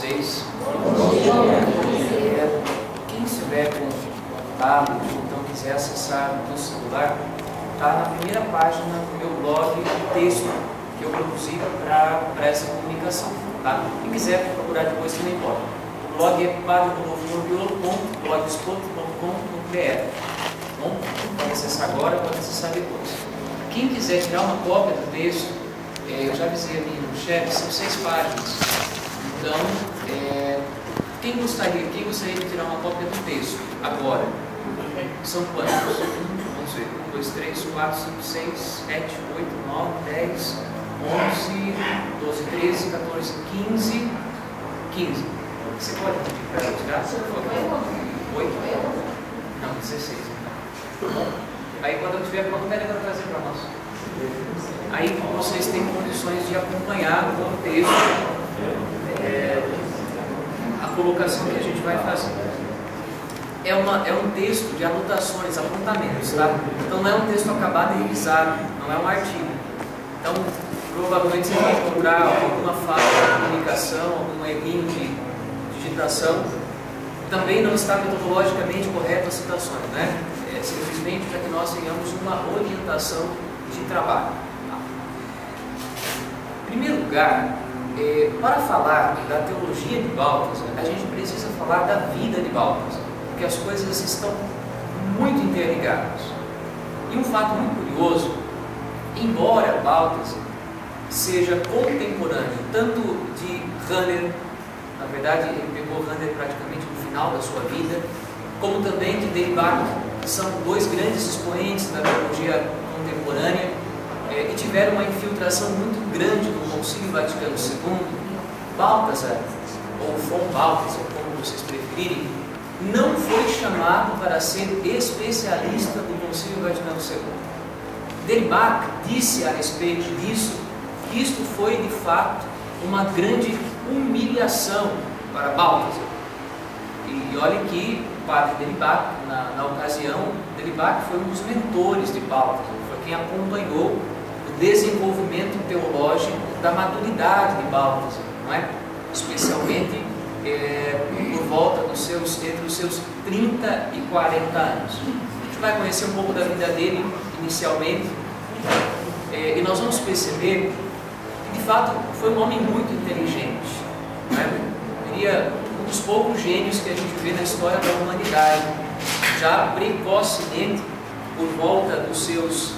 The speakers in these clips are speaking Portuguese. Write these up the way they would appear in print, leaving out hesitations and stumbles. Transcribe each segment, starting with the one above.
vocês? Quem estiver com tablet ou então quiser acessar no celular, está na primeira página do meu blog o texto que eu produzi para essa comunicação. Tá? Quem quiser procurar depois também pode. O blog é padrerodolfo.blogspot.com.br. Bom, pode acessar agora, pode acessar depois. Quem quiser tirar uma cópia do texto, eu já avisei ali no chat, são 6 páginas. Então, quem gostaria de tirar uma cópia do texto agora? São quantos? Vamos ver. 1, 2, 3, 4, 5, 6, 7, 8, 9, 10, 11, 12, 13, 14, 15. 15. Você pode pedir para ela tirar? Se for 8? Não, 16. Então. Aí quando eu tiver pronto, ela vai trazer para nós. Aí vocês têm condições de acompanhar o texto, a colocação que a gente vai fazer. É um texto de anotações, apontamentos, tá? Então não é um texto acabado e revisado, não é um artigo. Então, provavelmente você vai encontrar alguma falha de comunicação, algum errinho de digitação. Também não está metodologicamente correto as citações, né? Simplesmente para que nós tenhamos uma orientação de trabalho. Tá? Em primeiro lugar, para falar da teologia de Balthasar, a gente precisa falar da vida de Balthasar, porque as coisas estão muito interligadas. E um fato muito curioso, embora Balthasar seja contemporâneo tanto de Rahner, na verdade ele pegou Rahner praticamente no final da sua vida, como também de Deibach, que são dois grandes expoentes da teologia contemporânea, e tiveram uma infiltração muito grande no Concílio Vaticano II. Balthasar, ou von Balthasar, como vocês preferirem, não foi chamado para ser especialista do Concílio Vaticano II. Deibach disse a respeito disso que isto foi de fato uma grande humilhação para Balthasar. E olhe que o padre Deibach, na ocasião, Deibach foi um dos mentores de Balthasar, foi quem acompanhou o desenvolvimento teológico da maturidade de Balthasar, não é? Especialmente por volta entre os seus 30 e 40 anos. A gente vai conhecer um pouco da vida dele inicialmente, e nós vamos perceber que de fato foi um homem muito inteligente, não é? Seria um dos poucos gênios que a gente vê na história da humanidade. Já precocemente, por volta dos seus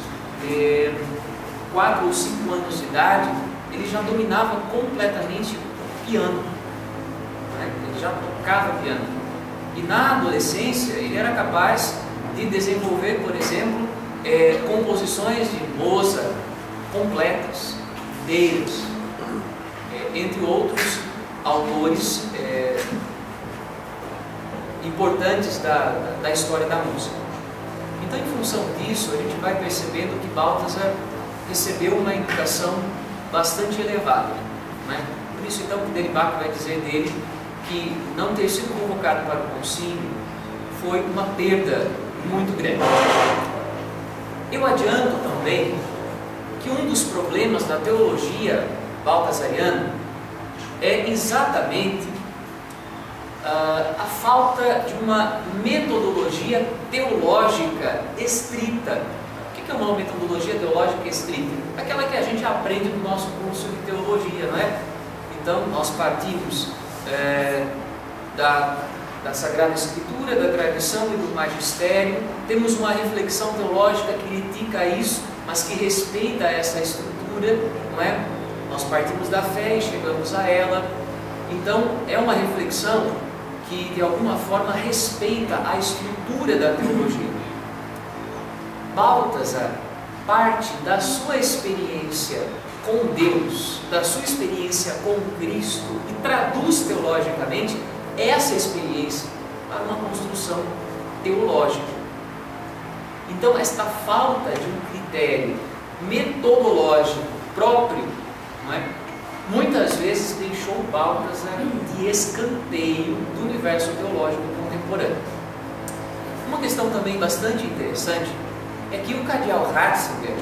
4 ou 5 anos de idade, ele já dominava completamente o piano, né? Ele já tocava piano. E na adolescência ele era capaz de desenvolver, por exemplo, composições de Mozart completas, inteiras, entre outros autores importantes da história da música. Então, em função disso, a gente vai percebendo que Balthasar recebeu uma educação bastante elevada, né? Por isso, então, que Deibach vai dizer dele que não ter sido convocado para o concílio foi uma perda muito grande. Eu adianto também que um dos problemas da teologia balthasariana é exatamente a falta de uma metodologia teológica estrita. O que é uma metodologia teológica estrita? Aquela que a gente aprende no nosso curso de teologia, não é? Então, nós partimos da Sagrada Escritura, da tradição e do magistério, temos uma reflexão teológica que critica isso, mas que respeita essa estrutura, não é? Nós partimos da fé e chegamos a ela. Então, é uma reflexão que, de alguma forma, respeita a estrutura da teologia. Balthasar parte da sua experiência com Deus, da sua experiência com Cristo, e traduz teologicamente essa experiência para uma construção teológica. Então, esta falta de um critério metodológico próprio, não é? Muitas vezes deixou Balthasar de escanteio do universo teológico contemporâneo. Uma questão também bastante interessante é que o cardeal Ratzinger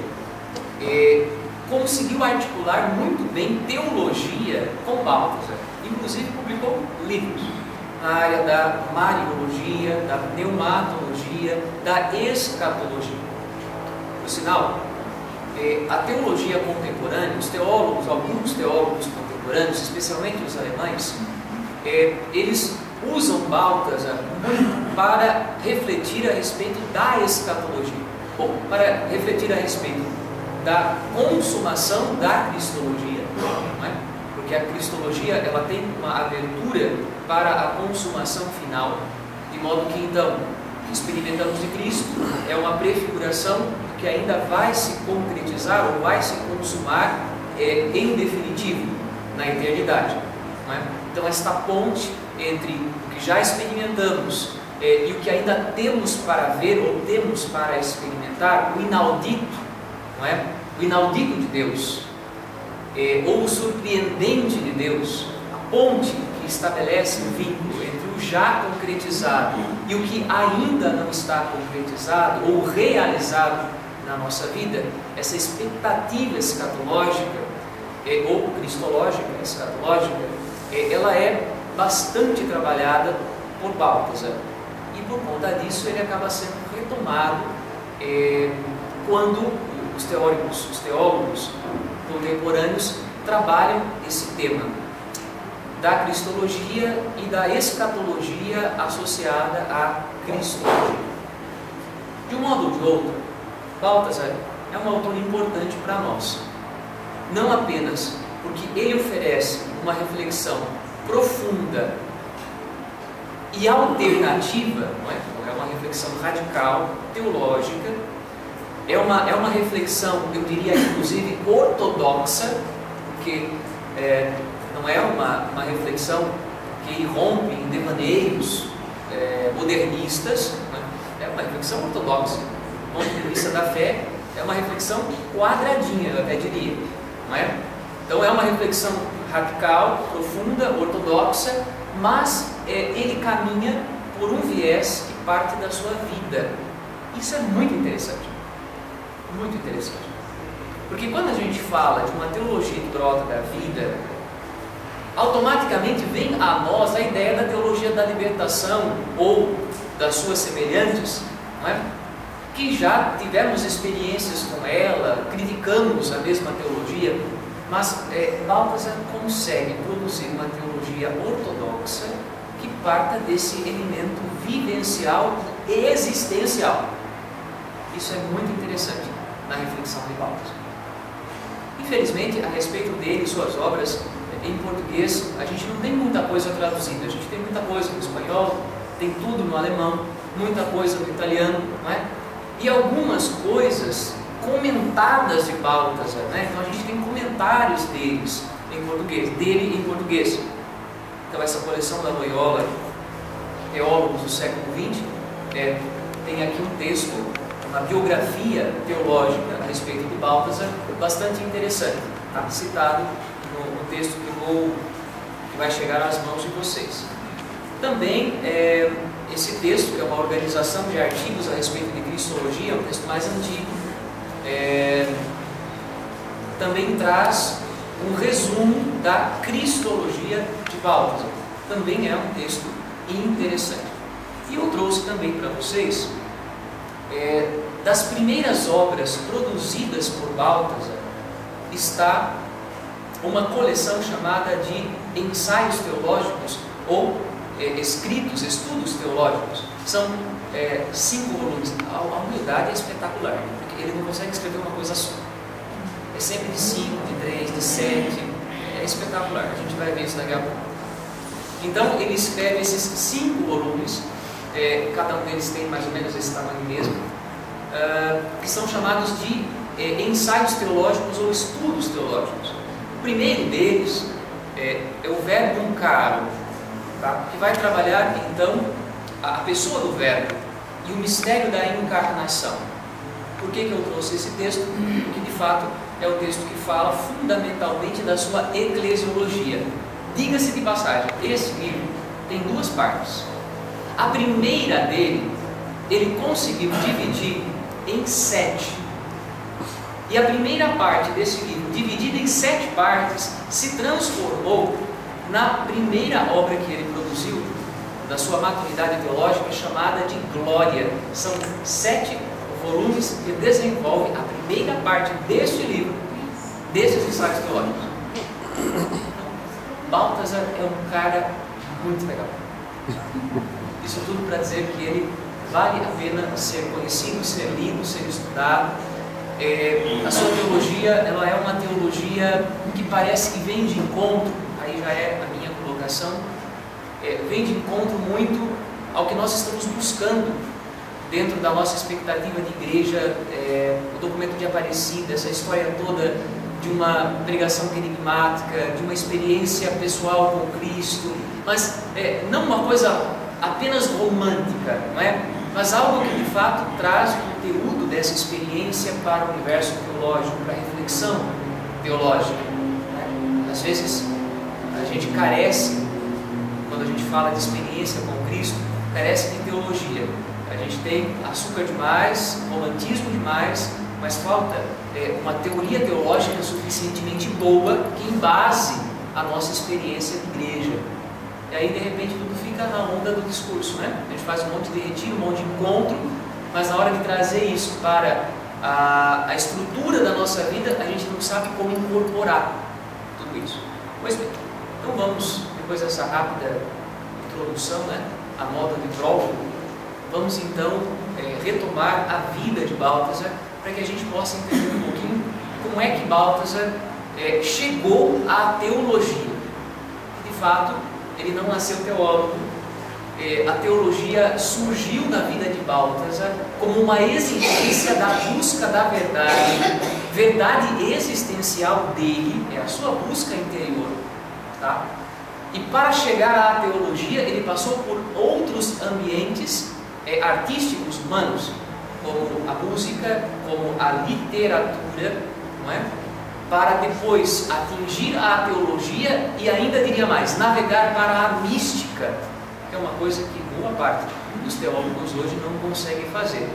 conseguiu articular muito bem teologia com Balthasar. inclusive publicou livros na área da mariologia, da pneumatologia, da escatologia. Por sinal, a teologia contemporânea, os teólogos, alguns teólogos contemporâneos, especialmente os alemães, eles usam Balthasar muito para refletir a respeito da escatologia, ou para refletir a respeito da consumação da cristologia, não é? Porque a cristologia ela tem uma abertura para a consumação final, de modo que então experimentamos de Cristo é uma prefiguração do que ainda vai se concretizar ou vai se consumar em definitivo na eternidade, não é? Então esta ponte entre o que já experimentamos e o que ainda temos para ver ou temos para experimentar, o inaudito, não é? O inaudito de Deus, ou o surpreendente de Deus, a ponte que estabelece o vínculo entre o já concretizado e o que ainda não está concretizado ou realizado na nossa vida, essa expectativa escatológica, ou cristológica, escatológica, ela é bastante trabalhada por Balthasar, e por conta disso ele acaba sendo retomado quando os teólogos contemporâneos trabalham esse tema da cristologia e da escatologia associada à cristologia. De um modo ou de outro, Balthasar é um autor importante para nós, não apenas porque ele oferece uma reflexão profunda e alternativa, não é? É uma reflexão radical, teológica, é uma reflexão, eu diria inclusive ortodoxa, porque não é uma reflexão que irrompe em devaneios modernistas, não é? É uma reflexão ortodoxa, do ponto de vista da fé, é uma reflexão quadradinha, eu até diria, não é? Então é uma reflexão radical, profunda, ortodoxa, mas ele caminha por um viés que parte da sua vida. Isso é muito interessante. Muito interessante. Porque quando a gente fala de uma teologia que brota da vida, automaticamente vem a nós a ideia da teologia da libertação ou das suas semelhantes, não é? Que já tivemos experiências com ela, criticamos a mesma teologia, mas Balthasar consegue produzir uma teologia ortodoxa que parta desse elemento vivencial e existencial. Isso é muito interessante na reflexão de Balthasar. Infelizmente, a respeito dele e suas obras em português, a gente não tem muita coisa traduzida. A gente tem muita coisa no espanhol, tem tudo no alemão, muita coisa no italiano, não é? E algumas coisas comentadas de Balthasar, né? Então a gente tem comentários dele em português. Então essa coleção da Loyola, Teólogos do século XX, tem aqui um texto, uma biografia teológica a respeito de Balthasar, bastante interessante, está citado no texto que vai chegar às mãos de vocês. Também esse texto, que é uma organização de artigos a respeito de cristologia, é um texto mais antigo, também traz um resumo da cristologia de Balthasar. Também é um texto interessante. E eu trouxe também para vocês das primeiras obras produzidas por Balthasar, está uma coleção chamada de ensaios teológicos ou estudos teológicos. São 5 volumes. A humildade é espetacular, porque ele não consegue escrever uma coisa só. É sempre de 5, de 3, de 7. É espetacular, a gente vai ver isso daqui a pouco. Então ele escreve esses 5 volumes, cada um deles tem mais ou menos esse tamanho mesmo, que são chamados de ensaios teológicos ou estudos teológicos. O primeiro deles é o Verbum Caro, tá? Que vai trabalhar então a pessoa do Verbo e o mistério da encarnação. Por que eu trouxe esse texto? Porque de fato é o texto que fala fundamentalmente da sua eclesiologia. Diga-se de passagem, esse livro tem 2 partes. A primeira dele, ele conseguiu dividir em 7. E a primeira parte desse livro, dividida em 7 partes, se transformou na primeira obra que ele produziu, da sua maturidade teológica, chamada de Glória. São 7 volumes que desenvolvem a primeira parte deste livro, desses ensaios teológicos. Balthasar é um cara muito legal. Isso tudo para dizer que ele vale a pena ser conhecido, ser lido, ser estudado. A sua teologia, ela é uma teologia que parece que vem de encontro, aí já é a minha colocação, vem de encontro muito ao que nós estamos buscando dentro da nossa expectativa de igreja, o documento de Aparecida, essa história toda de uma pregação enigmática, de uma experiência pessoal com Cristo, mas não uma coisa apenas romântica, não é? Mas algo que de fato traz o conteúdo dessa experiência para o universo teológico, para a reflexão teológica. Às vezes a gente carece, quando a gente fala de experiência com Cristo, carece de teologia. A gente tem açúcar demais, romantismo demais, mas falta uma teoria teológica suficientemente boa que embase a nossa experiência de igreja. E aí de repente tudo fica na onda do discurso, né? A gente faz um monte de retiro, um monte de encontro, mas na hora de trazer isso para a estrutura da nossa vida, a gente não sabe como incorporar tudo isso. Pois bem, então vamos, depois dessa rápida introdução, né, a moda de prólogo, vamos então retomar a vida de Balthasar, para que a gente possa entender um pouquinho como é que Balthasar chegou à teologia. De fato, ele não nasceu teólogo. A teologia surgiu na vida de Balthasar como uma exigência da busca da verdade, verdade existencial dele, é a sua busca interior, tá? E para chegar à teologia, ele passou por outros ambientes artísticos humanos, como a música, como a literatura, não é? Para depois atingir a teologia e ainda diria mais, navegar para a mística, que é uma coisa que boa parte dos teólogos hoje não conseguem fazer,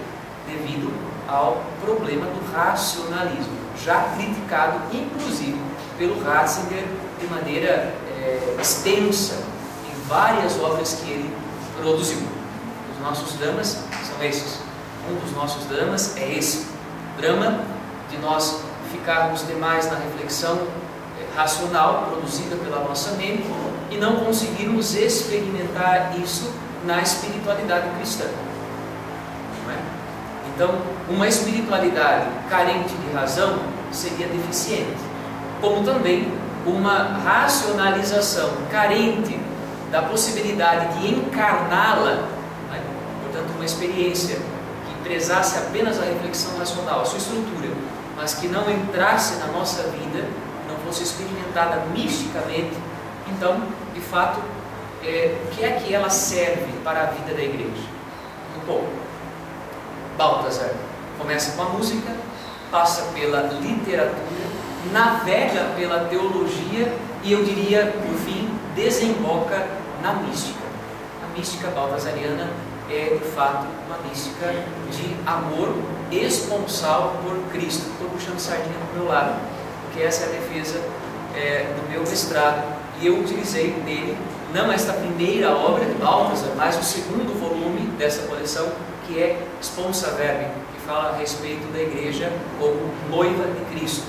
devido ao problema do racionalismo, já criticado inclusive pelo Ratzinger de maneira extensa em várias obras que ele produziu. Os nossos dramas são esses. Um dos nossos dramas é esse, drama de nós ficarmos demais na reflexão racional produzida pela nossa mente e não conseguirmos experimentar isso na espiritualidade cristã. Não é? Então, uma espiritualidade carente de razão seria deficiente, como também uma racionalização carente da possibilidade de encarná-la, né? Portanto, uma experiência que prezasse apenas a reflexão racional, a sua estrutura, mas que não entrasse na nossa vida, não fosse experimentada misticamente. Então, de fato, o que é que ela serve para a vida da igreja? Um pouco. Balthasar começa com a música, passa pela literatura, navega pela teologia e, eu diria, por fim, desemboca na mística. A mística balthasariana é, de fato, uma mística de amor esponsal por Cristo. Estou puxando sardinha para o meu lado, porque essa é a defesa do meu mestrado. E eu utilizei nele, não esta primeira obra de Balthasar, mas o segundo volume dessa coleção, que é Sponsa Verbi, que fala a respeito da igreja como noiva de Cristo.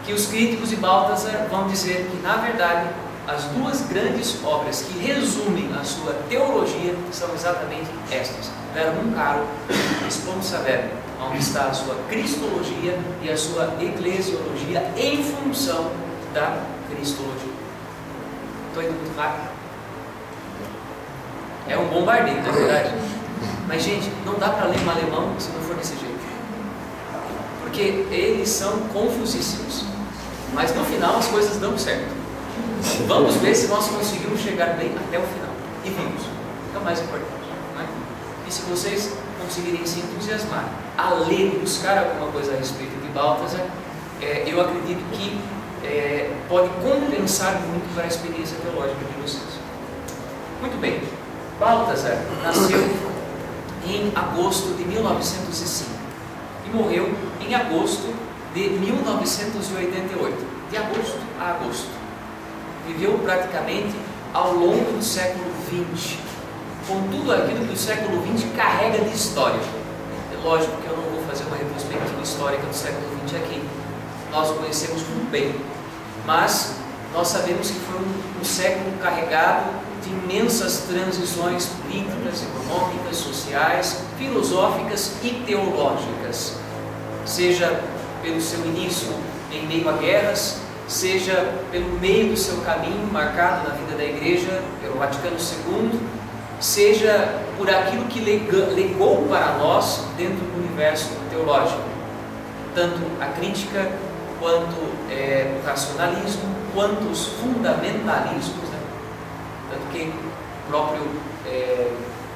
Que os críticos de Balthasar vão dizer que, na verdade, as duas grandes obras que resumem a sua teologia são exatamente estas: Verbum Caro e Sponsa Verbi, onde está a sua cristologia e a sua eclesiologia em função da cristologia. Estou indo muito rápido? É um bombardeio, na verdade. Mas, gente, não dá para ler um alemão se não for desse jeito, porque eles são confusíssimos. Mas no final as coisas dão certo. Vamos ver se nós conseguimos chegar bem até o final. E vimos. É o mais importante, não é? E se vocês conseguirem se entusiasmar a ler e buscar alguma coisa a respeito de Balthasar, eu acredito que pode compensar muito para a experiência teológica de vocês. Muito bem. Balthasar nasceu em agosto de 1905 e morreu em agosto de 1988, de agosto a agosto. viveu praticamente ao longo do século XX, com tudo aquilo que o século XX carrega de história. É lógico que eu não vou fazer uma retrospectiva histórica do século XX aqui, nós o conhecemos muito bem, mas nós sabemos que foi um século carregado de imensas transições políticas, econômicas, sociais, filosóficas e teológicas, seja pelo seu início em meio a guerras, seja pelo meio do seu caminho marcado na vida da Igreja pelo Vaticano II, seja por aquilo que legou para nós dentro do universo teológico, tanto a crítica, quanto o racionalismo, quanto os fundamentalismos, né? Tanto que o próprio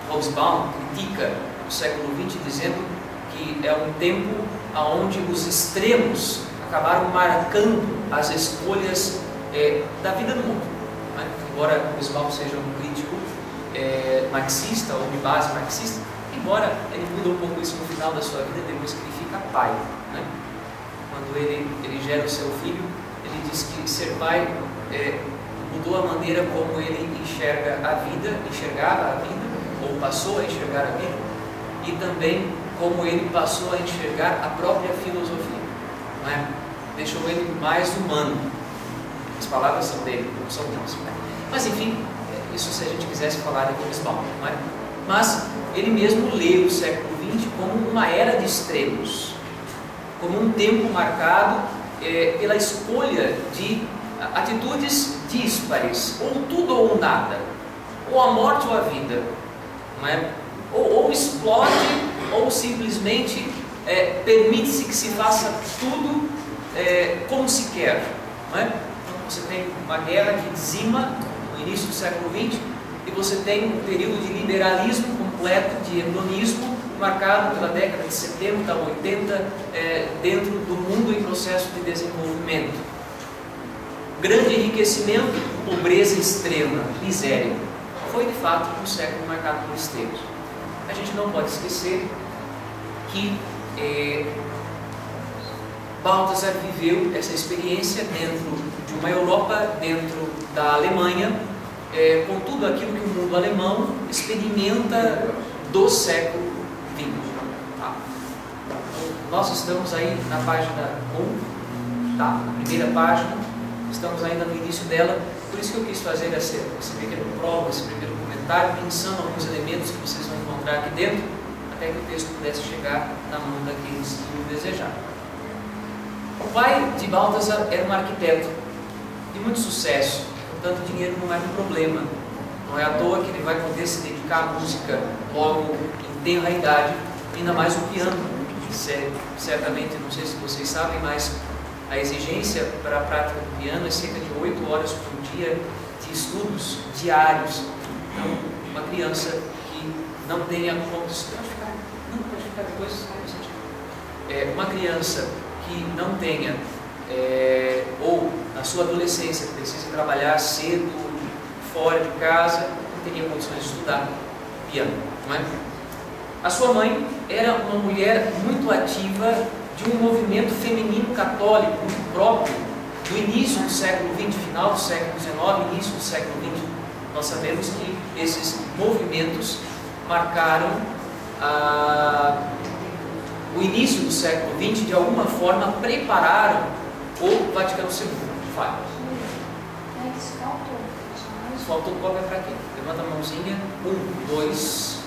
Hobsbawm critica o século XX dizendo que é um tempo onde os extremos acabaram marcando as escolhas da vida do mundo, né? Embora Hobsbawm seja um crítico marxista ou de base marxista, embora ele muda um pouco isso no final da sua vida, depois que ele fica pai, né? Quando ele gera o seu filho, ele diz que ser pai mudou a maneira como ele enxergava a vida, ou passou a enxergar a vida, e também como ele passou a enxergar a própria filosofia, não é? Deixou ele mais humano. As palavras são dele, não são minhas. Mas enfim, isso se a gente quisesse falar de Hobsbawm, não é? Mas ele mesmo lê o século XX como uma era de extremos, como um tempo marcado pela escolha de atitudes díspares, ou tudo ou nada, ou a morte ou a vida, não é? Ou explode, ou simplesmente permite-se que se faça tudo como se quer, não é? Então você tem uma guerra que dizima no início do século XX, e você tem um período de liberalismo completo, de hedonismo, marcado pela década de 70, 80, dentro do mundo em processo de desenvolvimento. Grande enriquecimento, pobreza extrema, miséria. Foi de fato um século marcado por extremos. A gente não pode esquecer que Balthasar viveu essa experiência dentro de uma Europa, dentro da Alemanha, com tudo aquilo que o mundo alemão experimenta do século XX. Tá? Então, nós estamos aí na página 1, tá? Na primeira página, estamos ainda no início dela, por isso que eu quis fazer esse pequeno prólogo, esse primeiro comentário, pensando em alguns elementos que vocês vão encontrar aqui dentro, até que o texto pudesse chegar na mão daqueles que o desejaram. O pai de Balthasar era um arquiteto de muito sucesso, portanto dinheiro não era um problema. Não é à toa que ele vai poder se dedicar à música logo em tenra idade, ainda mais o piano. Certamente, não sei se vocês sabem, mas a exigência para a prática do piano é cerca de 8 horas por dia de estudos diários. Então, uma criança que não tenha condições... Pode ficar depois. Uma criança que não tenha, ou na sua adolescência, precisa trabalhar cedo, fora de casa, não teria condições de estudar piano, não é? A sua mãe era uma mulher muito ativa de um movimento feminino católico muito próprio do início do século XX, final do século XIX, início do século XX. Nós sabemos que esses movimentos marcaram o início do século XX, de alguma forma prepararam o Vaticano II. Fala. Faltou cópia para quem? Levanta a mãozinha. 1, 2,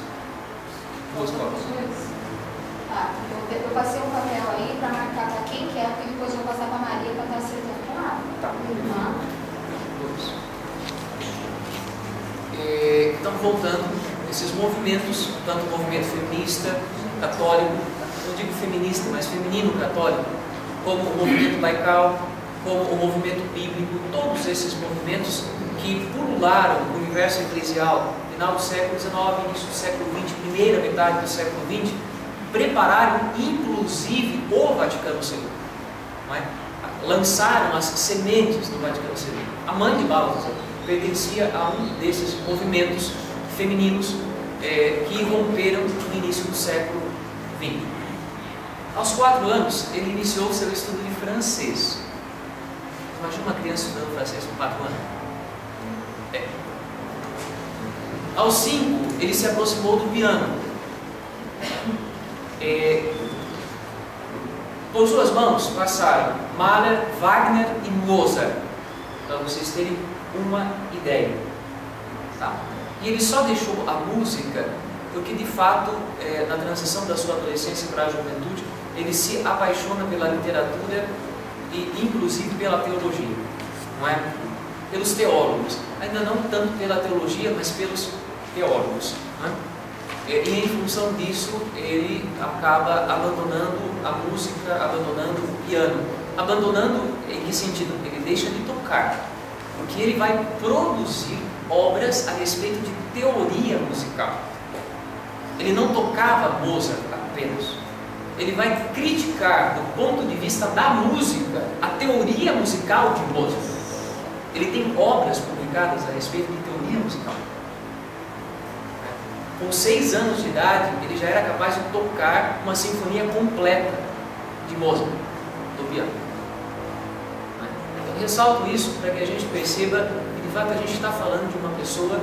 2 cópias. Eu passei um papel aí para marcar para quem quer, porque depois eu vou passar para a Maria para estar acertando com ela. Tá. 2. Então, voltando, esses movimentos, tanto o movimento feminista, católico, não digo feminista, mas feminino católico, como o movimento laical, como o movimento bíblico, todos esses movimentos que pulularam o universo eclesial, final do século XIX, início do século XX, primeira metade do século XX, prepararam inclusive o Vaticano II, não é? Lançaram as sementes do Vaticano II. A mãe de Balthasar pertencia a um desses movimentos femininos que romperam no início do século XX. Aos 4 anos, ele iniciou seu estudo de francês. Imagina uma criança estudando francês com 4 anos. Aos 5, ele se aproximou do piano. Por suas mãos passaram Mahler, Wagner e Mozart, para vocês terem uma ideia. Tá? E ele só deixou a música porque, de fato, na transição da sua adolescência para a juventude, ele se apaixona pela literatura e, inclusive, pela teologia, não é? Pelos teólogos, ainda não tanto pela teologia, mas pelos teólogos, não é? E em função disso, ele acaba abandonando a música, abandonando o piano. Abandonando em que sentido? Ele deixa de tocar, porque ele vai produzir obras a respeito de teoria musical. Ele não tocava Mozart apenas. Ele vai criticar, do ponto de vista da música, a teoria musical de Mozart. Ele tem obras publicadas a respeito de teoria musical. Com 6 anos de idade, ele já era capaz de tocar uma sinfonia completa de Mozart, do piano. Eu ressalto isso para que a gente perceba que, de fato, a gente está falando de uma pessoa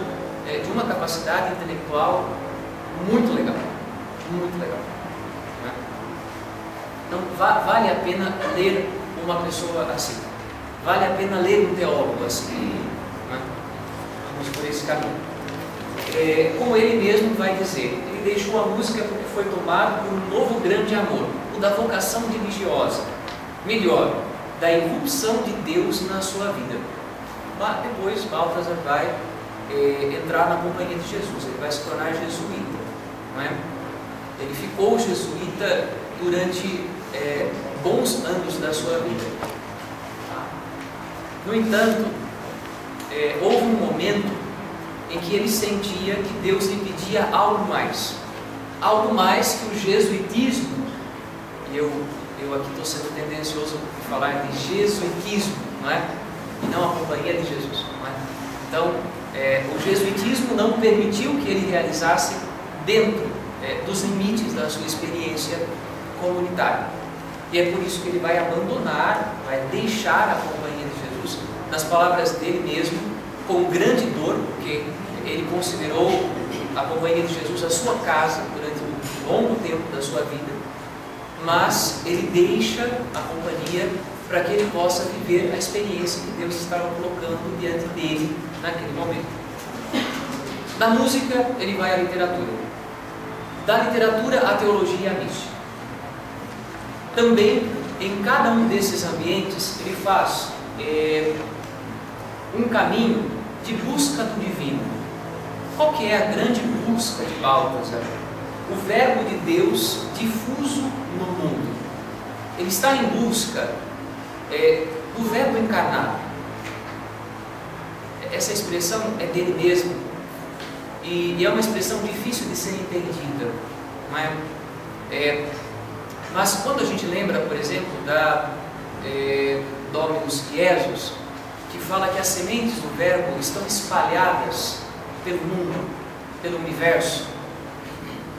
de uma capacidade intelectual muito legal. Muito legal. Então, vale a pena ler uma pessoa assim. Vale a pena ler um teólogo assim. Vamos por esse caminho. Como ele mesmo vai dizer, ele deixou a música porque foi tomado por um novo grande amor, o da vocação religiosa, melhor, da irrupção de Deus na sua vida. Depois Balthasar vai entrar na companhia de Jesus, ele vai se tornar jesuíta, não é? Ele ficou jesuíta durante bons anos da sua vida. No entanto, houve um momento em que ele sentia que Deus lhe pedia algo mais que o jesuitismo, e eu aqui estou sendo tendencioso em falar de jesuitismo, não é? E não a companhia de Jesus, não é? Então, o jesuitismo não permitiu que ele realizasse dentro dos limites da sua experiência comunitária, e é por isso que ele vai abandonar, vai deixar a companhia de Jesus, nas palavras dele mesmo, com grande dor, porque ele considerou a companhia de Jesus a sua casa durante um longo tempo da sua vida, mas ele deixa a companhia para que ele possa viver a experiência que Deus estava colocando diante dele naquele momento. Da música, ele vai à literatura. Da literatura, à teologia e à mística. Também, em cada um desses ambientes, ele faz um caminho de busca do divino. Qual que é a grande busca de Balthasar? O verbo de Deus difuso no mundo. Ele está em busca do verbo encarnado. Essa expressão é dele mesmo e é uma expressão difícil de ser entendida, não é? Mas quando a gente lembra, por exemplo, da Dominus Iesus, que fala que as sementes do verbo estão espalhadas pelo mundo, pelo universo,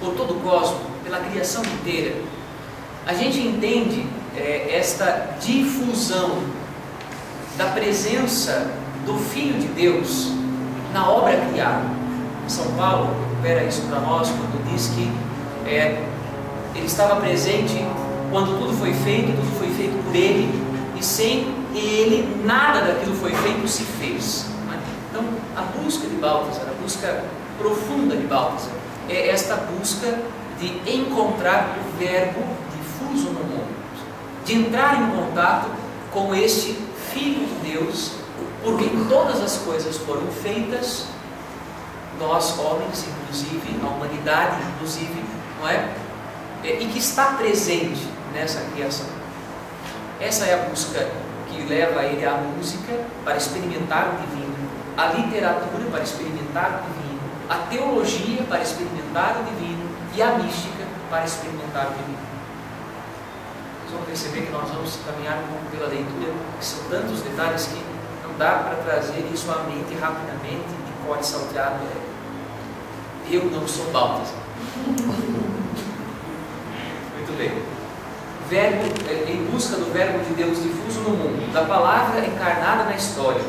por todo o cosmos, pela criação inteira, a gente entende esta difusão da presença do Filho de Deus na obra criada. São Paulo recupera isso para nós quando diz que ele estava presente quando tudo foi feito por ele, e sem ele nada daquilo foi feito se fez. Então, a busca de Balthasar, a busca profunda de Balthasar, é esta busca de encontrar o verbo difuso no mundo, de entrar em contato com este Filho de Deus, porque todas as coisas foram feitas, nós homens, inclusive, a humanidade, inclusive, não é? E que está presente nessa criação. Essa é a busca que leva ele à música para experimentar o divino, à literatura para experimentar o divino, à teologia para experimentar o divino e à mística para experimentar o divino. Vocês vão perceber que nós vamos caminhar um pouco pela leitura, que são tantos detalhes que não dá para trazer isso à mente rapidamente, de corte salteado. Eu não sou Balthasar. Muito bem. Em busca do verbo de Deus difuso no mundo, da palavra encarnada na história,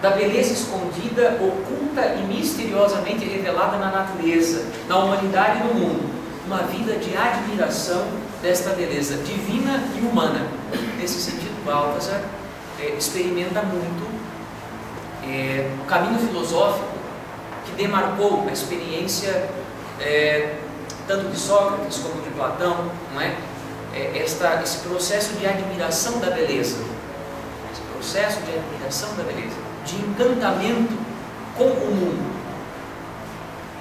da beleza escondida, oculta e misteriosamente revelada na natureza, na humanidade e no mundo. Uma vida de admiração desta beleza divina e humana. Nesse sentido, Balthasar experimenta muito o caminho filosófico que demarcou a experiência tanto de Sócrates como de Platão, não é? Esse processo de admiração da beleza, esse processo de admiração da beleza, de encantamento com o mundo.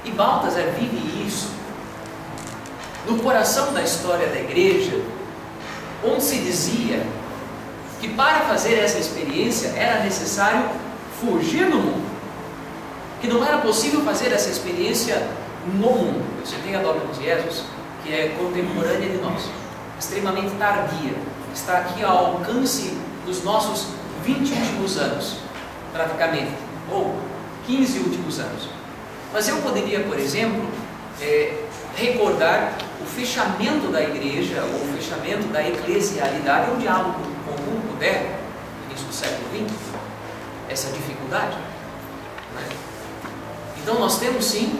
E Balthasar vive isso no coração da história da igreja, onde se dizia que para fazer essa experiência era necessário fugir do mundo, que não era possível fazer essa experiência no mundo. Você tem a Dominus Jesus, que é contemporânea de nós, extremamente tardia, está aqui ao alcance dos nossos 20 últimos anos, praticamente, ou 15 últimos anos. Mas eu poderia, por exemplo, recordar o fechamento da igreja, ou o fechamento da eclesialidade, um diálogo comum moderno, no início do século XX, essa dificuldade, né? Então nós temos sim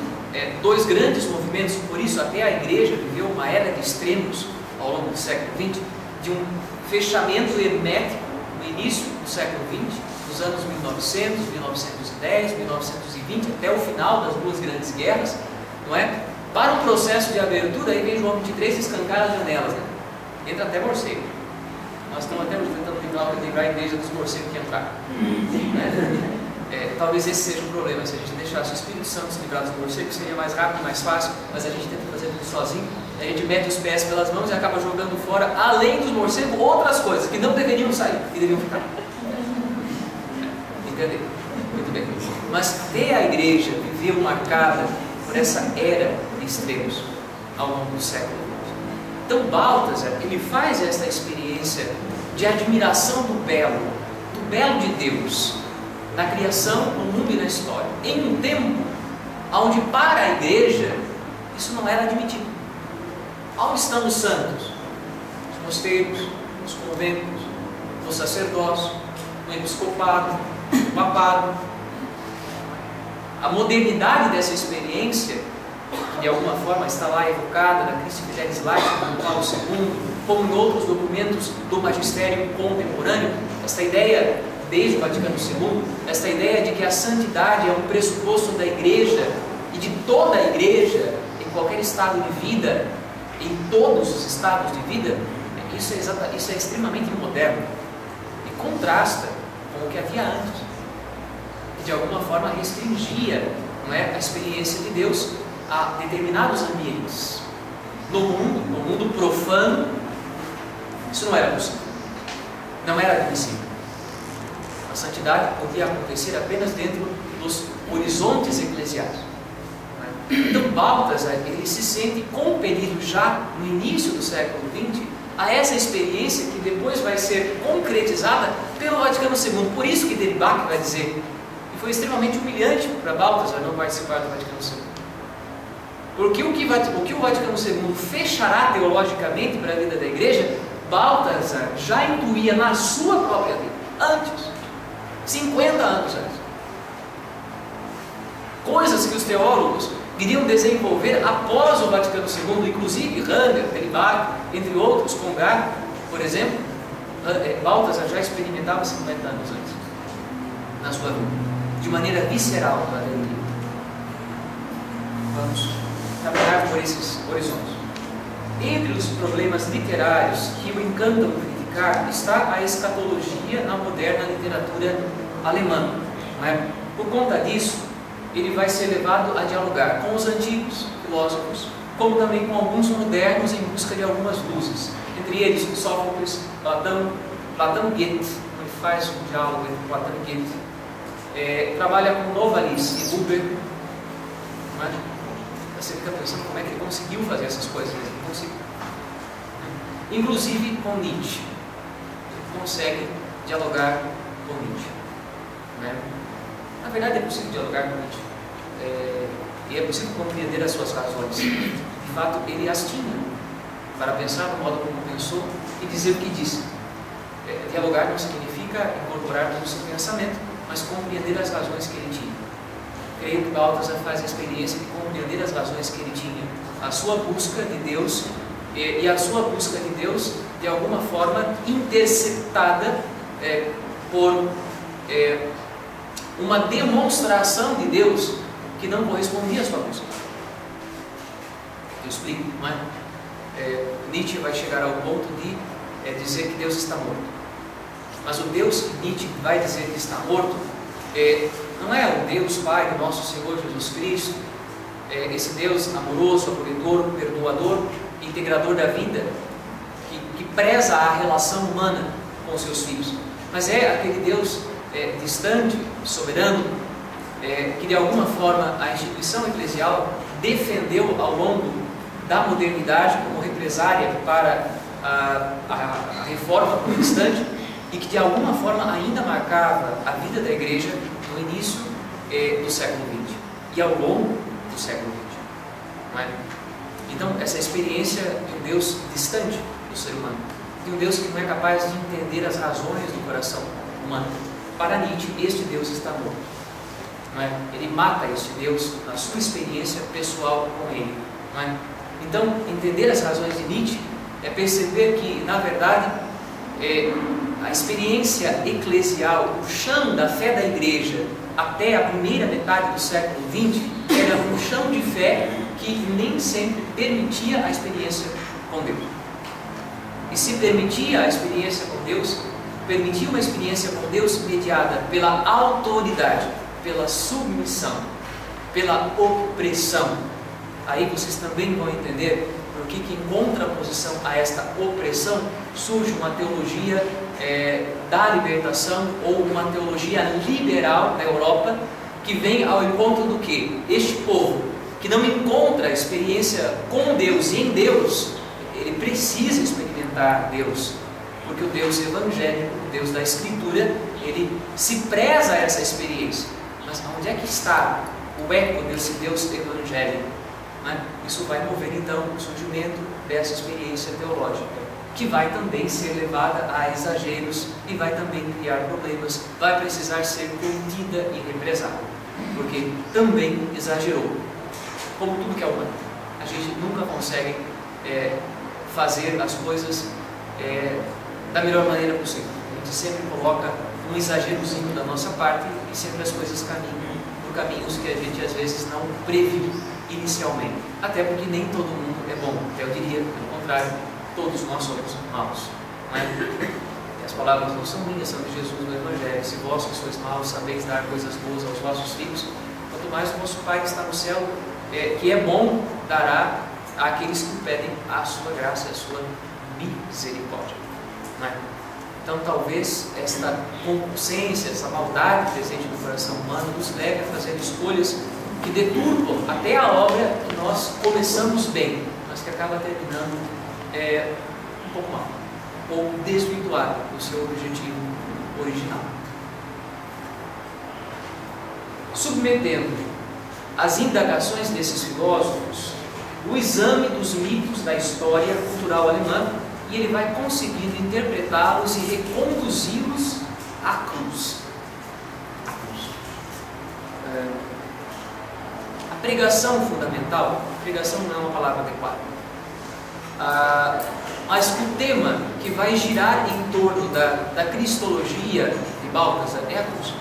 dois grandes movimentos, por isso até a igreja viveu uma era de extremos ao longo do século XX, de um fechamento hermético no início do século XX, nos anos 1900, 1910, 1920, até o final das duas grandes guerras, não é? Para um processo de abertura, aí vem João 23 e escancar as janelas, né? Entra até morcego. Nós estamos até tentando livrar a igreja dos morcegos que entraram. Talvez esse seja o problema, se a gente deixasse o Espírito Santo se livrar dos morcegos, seria mais rápido, mais fácil, mas a gente tenta fazer tudo sozinho, a gente mete os pés pelas mãos e acaba jogando fora, além dos morcegos, outras coisas que não deveriam sair, que deveriam ficar. Entendeu? Muito bem. Mas até a igreja viveu marcada por essa era de extremos ao longo do século XX. Então Balthasar, ele faz esta experiência de admiração do belo de Deus, na criação, no mundo e na história, em um tempo onde para a igreja isso não era admitido. Onde estão os santos? Os mosteiros, os conventos, os sacerdócios, o episcopado, o papado. A modernidade dessa experiência, que de alguma forma está lá evocada na Christi Fidelis Laica, como Paulo II, como em outros documentos do magistério contemporâneo, esta ideia, desde o Vaticano II, esta ideia de que a santidade é um pressuposto da igreja e de toda a igreja, em qualquer estado de vida, em todos os estados de vida, isso é extremamente moderno e contrasta com o que havia antes, que de alguma forma restringia, não é, a experiência de Deus a determinados ambientes. No mundo profano, isso não era possível, não era admissível. A santidade podia acontecer apenas dentro dos horizontes eclesiais. Então Balthasar, ele se sente compelido já no início do século XX a essa experiência que depois vai ser concretizada pelo Vaticano II. Por isso que Deribach vai dizer que foi extremamente humilhante para Balthasar não participar do Vaticano II. Porque o que o Vaticano II fechará teologicamente para a vida da igreja, Balthasar já intuía na sua própria vida, antes, 50 anos antes. Coisas que os teólogos iriam desenvolver após o Vaticano II, inclusive Ranger, Deribach, entre outros, Congar, por exemplo, Balthasar já experimentava 50 anos antes, na sua vida, de maneira visceral, para ele. Vamos trabalhar por esses horizontes. Entre os problemas literários que o encantam criticar está a escatologia na moderna literatura alemã. Não é? Por conta disso, ele vai ser levado a dialogar com os antigos filósofos, como também com alguns modernos em busca de algumas luzes. Entre eles, Sófocles, Platão, Goethe, ele faz um diálogo entre Platão e Goethe. Trabalha com Novalis e Buber. Não é? Você fica pensando como é que ele conseguiu fazer essas coisas, mas ele conseguiu. Inclusive com Nietzsche. Ele consegue dialogar com Nietzsche. Né? Na verdade é possível dialogar com Nietzsche. E é possível compreender as suas razões. De fato, ele as tinha para pensar no modo como pensou e dizer o que disse. Dialogar não significa incorporar todo o seu pensamento, mas compreender as razões que ele tinha. Creio que Baltasar faz a experiência de compreender as razões que ele tinha, a sua busca de Deus, e a sua busca de Deus, de alguma forma, interceptada por uma demonstração de Deus que não correspondia à sua busca. Eu explico, não é? Nietzsche vai chegar ao ponto de dizer que Deus está morto. Mas o Deus que Nietzsche vai dizer que está morto não é o Deus Pai do nosso Senhor Jesus Cristo, esse Deus amoroso, acolhedor, perdoador, integrador da vida, que preza a relação humana com os seus filhos. Mas é aquele Deus distante, soberano, que de alguma forma a instituição eclesial defendeu ao longo da modernidade como represária para a reforma protestante, e que de alguma forma ainda marcava a vida da igreja no início do século XX e ao longo do século XX. Não é? Então, essa experiência de um Deus distante do ser humano, de um Deus que não é capaz de entender as razões do coração humano. Para Nietzsche, este Deus está morto. Não é? Ele mata este Deus na sua experiência pessoal com ele. Não é? Então, entender as razões de Nietzsche é perceber que, na verdade, a experiência eclesial, o chão da fé da igreja até a primeira metade do século XX era um chão de fé que nem sempre permitia a experiência com Deus. E se permitia a experiência com Deus, permitia uma experiência com Deus mediada pela autoridade, pela submissão, pela opressão. Aí vocês também vão entender por que em contraposição a esta opressão surge uma teologia da libertação, ou uma teologia liberal da Europa, que vem ao encontro do que? Este povo que não encontra experiência com Deus e em Deus, ele precisa experimentar Deus, porque o Deus evangélico, o Deus da Escritura, ele se preza essa experiência. Mas onde é que está o eco desse Deus evangélico? Isso vai mover então o surgimento dessa experiência teológica, que vai também ser levada a exageros e vai também criar problemas, vai precisar ser contida e represada, porque também exagerou. Como tudo que é humano, a gente nunca consegue fazer as coisas da melhor maneira possível. A gente sempre coloca um exagerozinho da nossa parte e sempre as coisas caminham por caminhos que a gente às vezes não previu inicialmente, até porque nem todo mundo é bom, até eu diria, pelo contrário, todos nós somos maus, não é? E as palavras não são minhas, são de Jesus no Evangelho. Se vós que sois maus sabeis dar coisas boas aos vossos filhos, quanto mais o vosso Pai que está no céu, que é bom, dará àqueles que pedem a sua graça e a sua misericórdia, não é? Então talvez esta concupiscência, essa maldade presente no coração humano nos leve a fazer escolhas que deturpam até a obra que nós começamos bem, mas que acaba terminando um pouco mal, ou desvirtuado do seu objetivo original. Submetendo as indagações desses filósofos o exame dos mitos da história cultural alemã, e ele vai conseguindo interpretá-los e reconduzi-los à cruz. A pregação fundamental, pregação não é uma palavra adequada, mas o tema que vai girar em torno da cristologia de Baltasar é a cruz.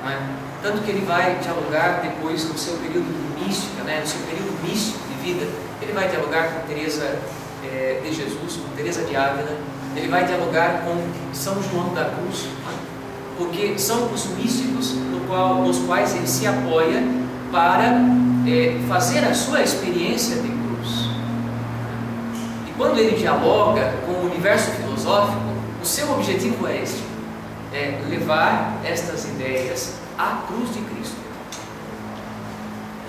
Não é? Tanto que ele vai dialogar depois no seu período de mística, no seu período místico de vida, ele vai dialogar com Teresa de Jesus, com Teresa de Ávila, ele vai dialogar com São João da Cruz, porque são os místicos nos quais ele se apoia para fazer a sua experiência de cruz. E quando ele dialoga com o universo filosófico, o seu objetivo é este: levar estas ideias à cruz de Cristo.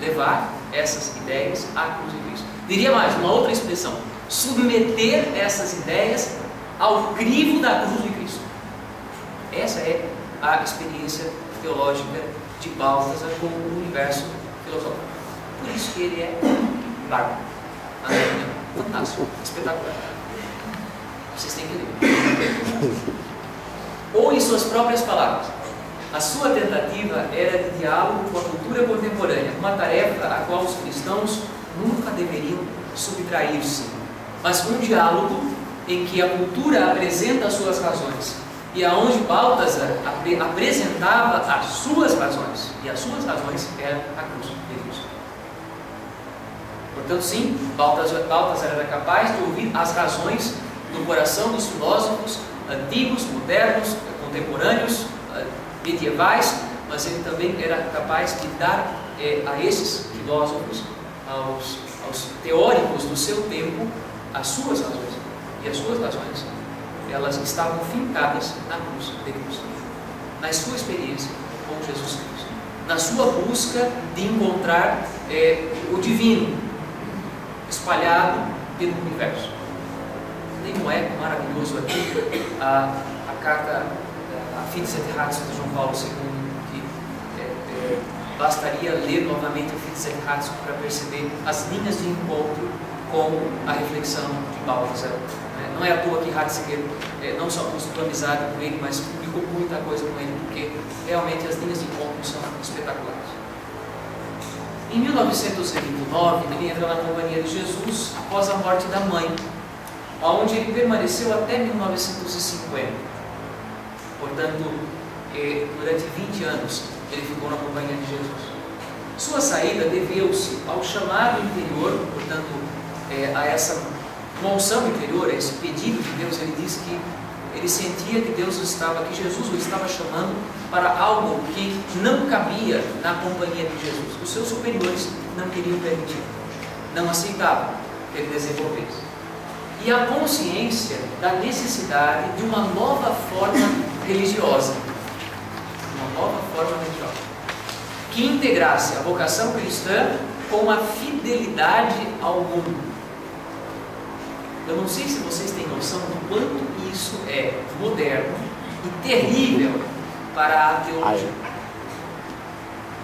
Levar essas ideias à cruz de Cristo. Diria mais, uma outra expressão: submeter essas ideias ao crivo da cruz de Cristo. Essa é a experiência teológica de Baltasar com o universo filosófico. Por isso que ele é bárbaro, fantástico, espetacular. Vocês têm que ler. Ou em suas próprias palavras, A sua tentativa era de diálogo com a cultura contemporânea, uma tarefa a qual os cristãos nunca deveriam subtrair-se, mas um diálogo em que a cultura apresenta as suas razões e aonde Baltasar apresentava as suas razões, e as suas razões eram a cruz de Cristo. Portanto, sim, Baltasar era capaz de ouvir as razões do coração dos filósofos antigos, modernos, contemporâneos, medievais, mas ele também era capaz de dar a esses filósofos, aos teóricos do seu tempo, as suas razões. E as suas razões, elas estavam fincadas na cruz de Cristo, na sua experiência com Jesus Cristo, na sua busca de encontrar o divino espalhado pelo universo. Nem um eco maravilhoso aqui a carta a Fides et Ratio de João Paulo II, que bastaria ler novamente o Fides et Ratio para perceber as linhas de encontro com a reflexão de Baltasar. Não é à toa que Ratzinger não só construiu amizade com ele, mas publicou muita coisa com ele, porque realmente as linhas de encontro são espetaculares. Em 1929, ele entra na Companhia de Jesus após a morte da mãe, onde ele permaneceu até 1950. Portanto, durante 20 anos, ele ficou na Companhia de Jesus. Sua saída deveu-se ao chamado interior, portanto, a essa unção interior, a esse pedido de Deus. Ele disse que ele sentia que que Jesus o estava chamando para algo que não cabia na companhia de Jesus. Os seus superiores não queriam permitir, não aceitavam que ele desenvolvesse. E a consciência da necessidade de uma nova forma religiosa, que integrasse a vocação cristã com a fidelidade ao mundo. Eu não sei se vocês têm noção do quanto isso é moderno e terrível para a teologia.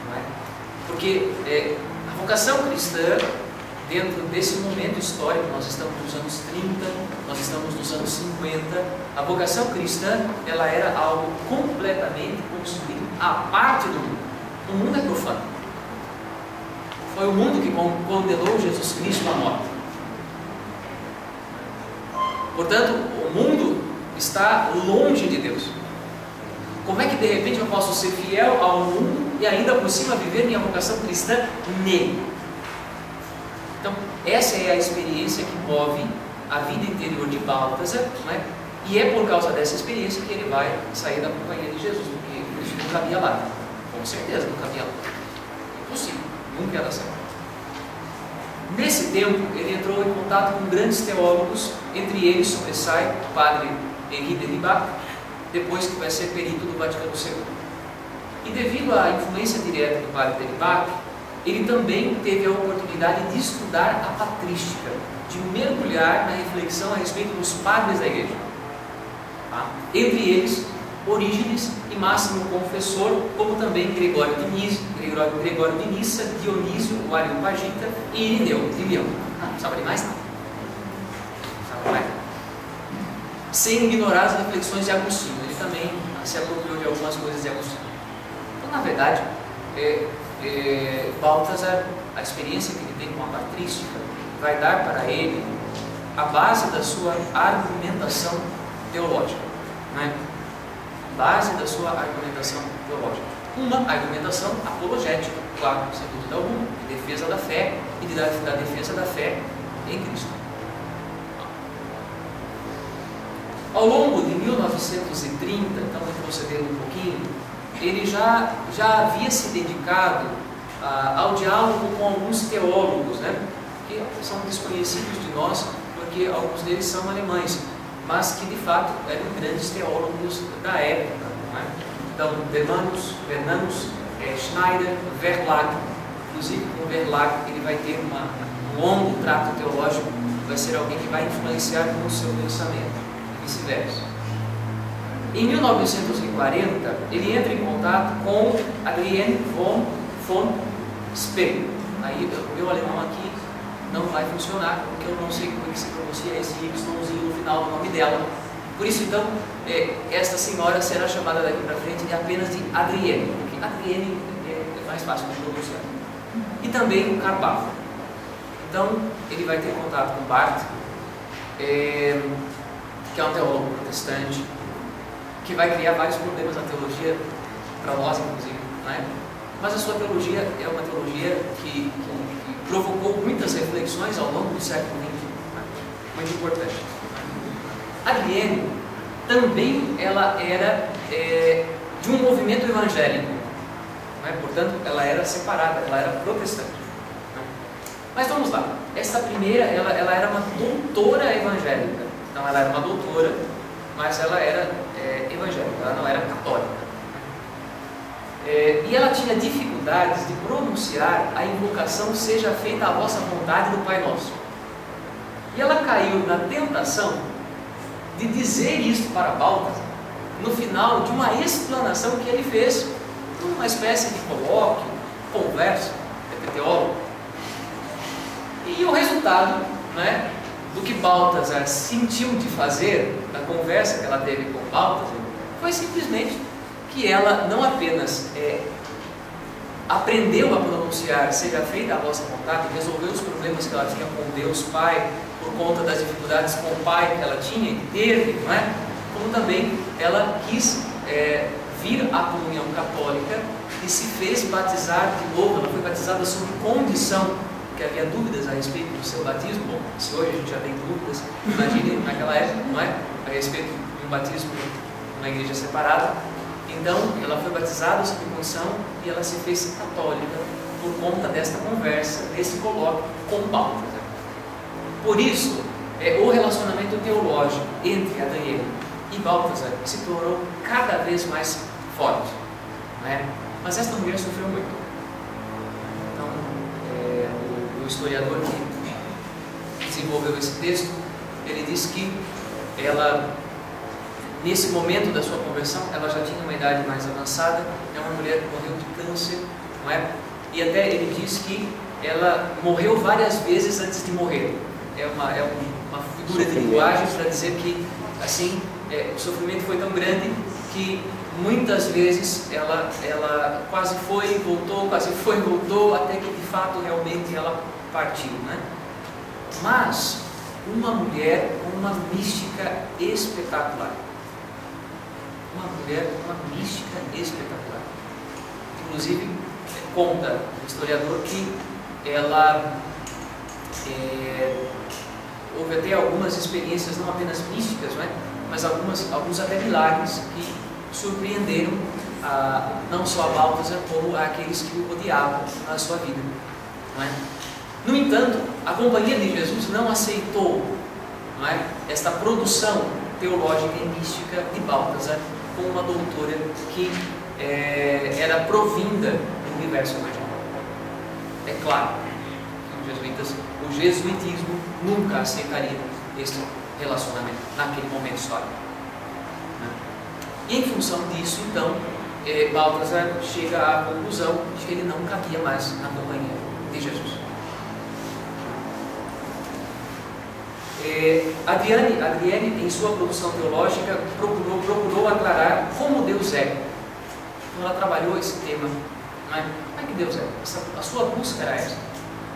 Não é? Porque a vocação cristã, dentro desse momento histórico, nós estamos nos anos 30, nós estamos nos anos 50, a vocação cristã, ela era algo completamente construído à parte do mundo. O mundo é profano. Foi o mundo que condenou Jesus Cristo à morte. Portanto, o mundo está longe de Deus. Como é que de repente eu posso ser fiel ao mundo e ainda por cima viver minha vocação cristã nele? Então, essa é a experiência que move a vida interior de Baltasar, não é? E é por causa dessa experiência que ele vai sair da companhia de Jesus, porque Cristo não cabia lá. Com certeza não cabia lá. Impossível, nunca ia dar certo. Nesse tempo, ele entrou em contato com grandes teólogos, entre eles sobressai o padre Henri de Libac, depois que vai ser perito do Vaticano II. E devido à influência direta do padre de Libac, ele também teve a oportunidade de estudar a patrística, de mergulhar na reflexão a respeito dos padres da igreja. Entre eles, Orígenes e Máximo Confessor, como também Gregório de Nissa, Dionísio, o Areopagita e Irineu de Leão. Sabe de mais? Não. Sabe mais? Sem ignorar as reflexões de Agostinho. Ele também se apropriou de algumas coisas de Agostinho. Então, na verdade, Baltasar, a experiência que ele tem com a patrística, vai dar para ele a base da sua argumentação teológica. Não é? Base da sua argumentação teológica. Uma argumentação apologética, claro, sem dúvida alguma, de defesa da fé e da defesa da fé em Cristo. Ao longo de 1930, então procedendo um pouquinho, ele já havia se dedicado ao diálogo com alguns teólogos, né, que são desconhecidos de nós, porque alguns deles são alemães, mas que de fato eram grandes teólogos da época. Não é? Então, Bernanus, Schneider, Verlag, inclusive com Verlag ele vai ter um longo trato teológico, vai ser alguém que vai influenciar no seu pensamento, e vice-versa. Em 1940, ele entra em contato com Adrienne von Spee. Aí, o meu alemão aqui não vai funcionar, porque eu não sei como é que se pronuncia esse Y no final do nome dela. Por isso, então, esta senhora será chamada daqui para frente de apenas de Adriene, porque Adriene é mais fácil de pronunciar. E também o Carpavo. Então, ele vai ter contato com Barth, que é um teólogo protestante, que vai criar vários problemas na teologia, para nós, inclusive, né? Mas a sua teologia é uma teologia que provocou muitas reflexões ao longo do século XX, né? Muito importante. Adriene também ela era de um movimento evangélico, né? Portanto, ela era separada, ela era protestante. Né? Mas vamos lá, essa primeira, ela era uma doutora evangélica. Então, ela era uma doutora, mas ela era evangélica, ela não era católica. E ela tinha dificuldades de pronunciar a invocação "seja feita a vossa vontade" do Pai Nosso. E ela caiu na tentação de dizer isto para Baltasar no final de uma explanação que ele fez, uma espécie de colóquio, conversa, entre teólogo. E o resultado, né, do que Baltasar sentiu de fazer na conversa que ela teve com Baltasar foi simplesmente que ela não apenas aprendeu a pronunciar "seja feita a vossa vontade", resolveu os problemas que ela tinha com Deus Pai por conta das dificuldades com o Pai que ela tinha e teve, não é? Como também ela quis vir à comunhão católica e se fez batizar de novo. Ela foi batizada sob condição, que havia dúvidas a respeito do seu batismo. Bom, se hoje a gente já tem dúvidas, imagine naquela época, não é? A respeito de um batismo numa igreja separada. Então, ela foi batizada sob condição e ela se fez católica por conta desta conversa, desse colóquio com Baltasar. Por isso, o relacionamento teológico entre Adriene e Baltasar se tornou cada vez mais forte, né? Mas esta mulher sofreu muito. Então, o historiador que desenvolveu esse texto, ele diz que ela, nesse momento da sua conversão, ela já tinha uma idade mais avançada, é uma mulher que morreu de câncer, não é? E até ele diz que ela morreu várias vezes antes de morrer. É uma figura de linguagem para dizer que, assim, o sofrimento foi tão grande que muitas vezes ela quase foi e voltou, quase foi e voltou, até que de fato realmente ela partiu, né? Mas uma mulher com uma mística espetacular. Uma mulher com uma mística espetacular. Inclusive, conta o historiador que ela houve até algumas experiências não apenas místicas, não é? Mas alguns até milagres que surpreenderam não só a Baltasar, como aqueles que o odiavam na sua vida, não é? No entanto, a Companhia de Jesus não aceitou, não é, esta produção teológica e mística de Baltasar como uma doutora que era provinda do universo evangélico. É claro que o jesuitismo nunca aceitaria este relacionamento naquele momento histórico, né? E em função disso, então, Baltasar chega à conclusão de que ele não cabia mais na Companhia de Jesus. Adriene, em sua produção teológica, procurou aclarar como Deus é. Então, ela trabalhou esse tema, né? Como é que Deus é? A sua busca era essa.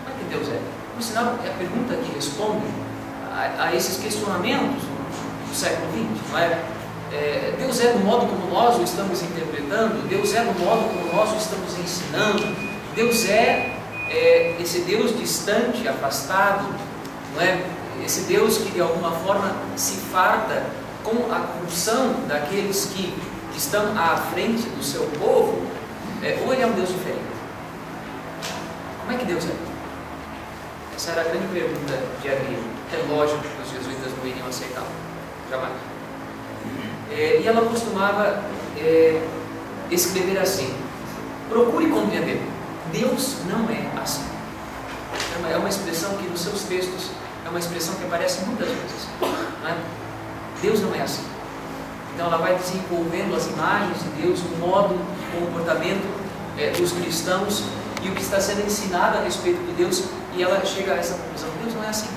Como é que Deus é? Por sinal, é a pergunta que responde a esses questionamentos do século XX, não é? Deus é do modo como nós o estamos interpretando? Deus é do modo como nós o estamos ensinando? Deus é esse Deus distante, afastado, não é? Esse Deus que de alguma forma se farta com a função daqueles que estão à frente do seu povo, ou ele é um Deus diferente? Como é que Deus é? Essa era a grande pergunta de Adriene. É lógico que os jesuítas não iriam aceitá-la, jamais. E ela costumava escrever assim: procure compreender, Deus não é assim. É uma expressão que nos seus textos é uma expressão que aparece muitas vezes, não é? Deus não é assim. Então ela vai desenvolvendo as imagens de Deus, o modo, o comportamento dos cristãos e o que está sendo ensinado a respeito de Deus, e ela chega a essa conclusão: Deus não é assim.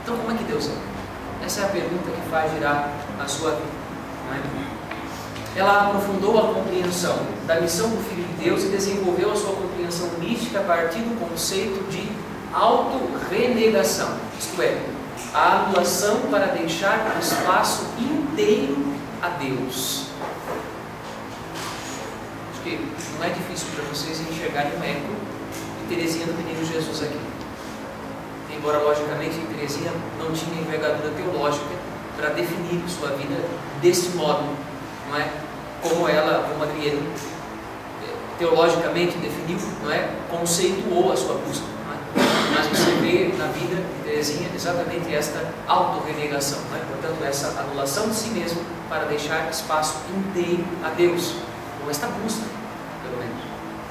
Então como é que Deus é? Essa é a pergunta que faz girar a sua vida. Não é? Ela aprofundou a compreensão da missão do Filho de Deus e desenvolveu a sua compreensão mística a partir do conceito de autorrenegação, isto é, a anulação para deixar o espaço inteiro a Deus. Acho que não é difícil para vocês enxergarem o eco de Teresinha do Menino Jesus aqui. Embora, logicamente, Teresinha não tinha envergadura teológica para definir sua vida desse modo, não é? Como ela, como Adriano, teologicamente definiu, não é? Conceituou a sua busca, não é? Mas você vê na vida de Teresinha exatamente esta autorrenegação, não é? Portanto, essa anulação de si mesmo para deixar espaço inteiro a Deus, ou esta busca, pelo menos,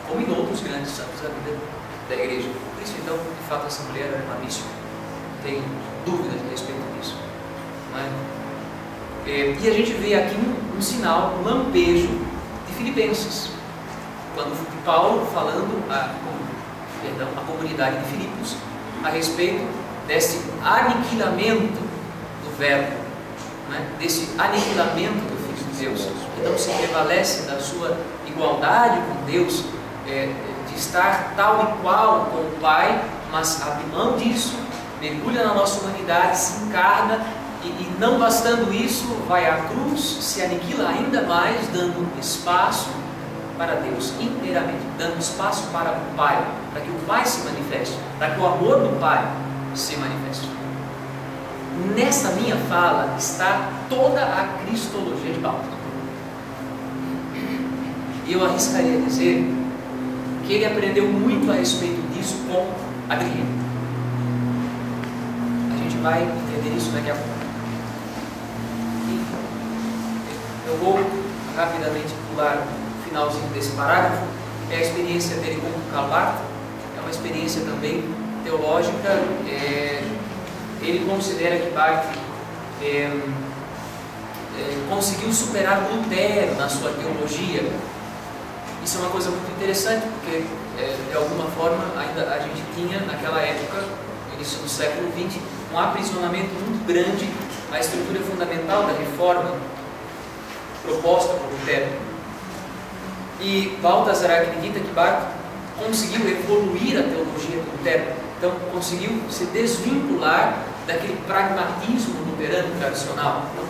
como em outros grandes santos da vida da igreja. Por isso, então, de fato, essa mulher era uma mística, não tenho dúvidas a respeito disso, não é? E a gente vê aqui um sinal, um lampejo de Filipenses, quando Paulo falando à comunidade de Filipos a respeito desse aniquilamento do verbo, né? Desse aniquilamento do Filho de Deus, que não se prevalece da sua igualdade com Deus, de estar tal e qual com o Pai, mas abre mão disso, mergulha na nossa humanidade, se encarna. E não bastando isso, vai à cruz, se aniquila ainda mais, dando espaço para Deus inteiramente, dando espaço para o Pai, para que o Pai se manifeste, para que o amor do Pai se manifeste. Nessa minha fala está toda a cristologia de Paulo. E eu arriscaria dizer que ele aprendeu muito a respeito disso com Adriano. A gente vai entender isso daqui a pouco. Eu vou rapidamente pular o finalzinho desse parágrafo. É a experiência dele com Karl Barth, é uma experiência também teológica. Ele considera que Barth conseguiu superar Lutero na sua teologia. Isso é uma coisa muito interessante, porque de alguma forma ainda a gente tinha naquela época, no início do século XX, um aprisionamento muito grande à estrutura fundamental da reforma proposta por Lutero. E Balthasar acredita que Barth conseguiu evoluir a teologia de Lutero, então conseguiu se desvincular daquele pragmatismo luterano tradicional. Então,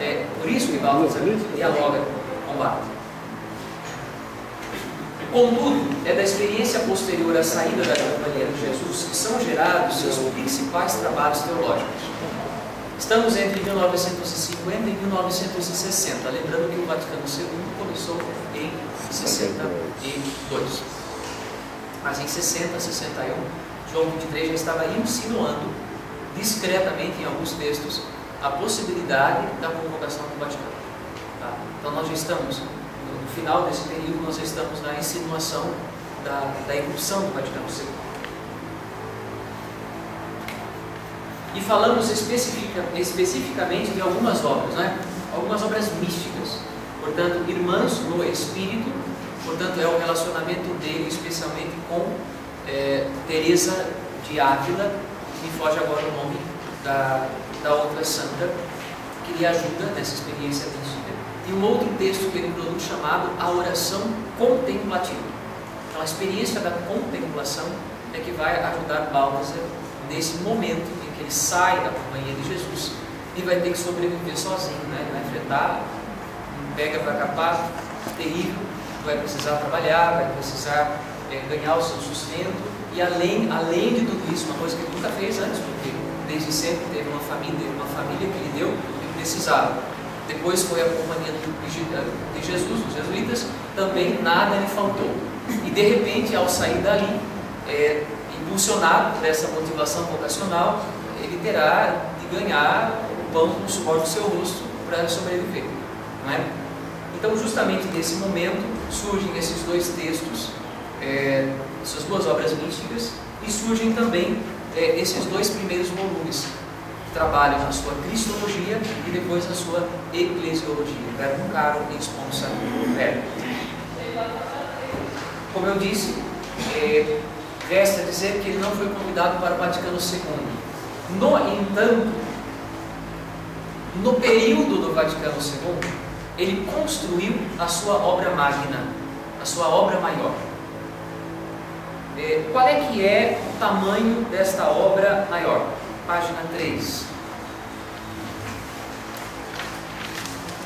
é por isso que Balthasar dialoga com Barth. Contudo, é da experiência posterior à saída da Companhia de Jesus que são gerados seus principais trabalhos teológicos. Estamos entre 1950 e 1960, lembrando que o Vaticano II começou em 62. Mas em 60, 61, João XXIII já estava insinuando discretamente em alguns textos a possibilidade da convocação do Vaticano. Tá? Então nós já estamos, no final desse período, nós já estamos na insinuação da irrupção do Vaticano II. E falamos especificamente de algumas obras, né? Algumas obras místicas, portanto, irmãs no Espírito, portanto, é o relacionamento dele especialmente com Teresa de Ávila, me foge agora o nome da outra santa, que lhe ajuda nessa experiência mística. E um outro texto que ele produz chamado A Oração Contemplativa. Então, a experiência da contemplação é que vai ajudar Balthasar nesse momento que ele sai da companhia de Jesus e vai ter que sobreviver sozinho, né? Ele vai enfrentar pega para capar terrível, vai precisar trabalhar, vai precisar ganhar o seu sustento e além de tudo isso, uma coisa que ele nunca fez antes, porque desde sempre teve uma família que lhe deu o que precisava. Depois foi a companhia de Jesus, os jesuítas, também nada lhe faltou. E de repente, ao sair dali, impulsionado por essa motivação vocacional, ele terá de ganhar o pão com o suor do seu rosto para sobreviver, não é? Então, justamente nesse momento, surgem esses dois textos, essas duas obras místicas, e surgem também esses dois primeiros volumes, que trabalham na sua cristologia e depois na sua eclesiologia, Verbum Caro e Responsa Verbo. Como eu disse, resta dizer que ele não foi convidado para o Vaticano II. No entanto, no período do Vaticano II, ele construiu a sua obra magna, a sua obra maior. Qual é que é o tamanho desta obra maior? Página 3.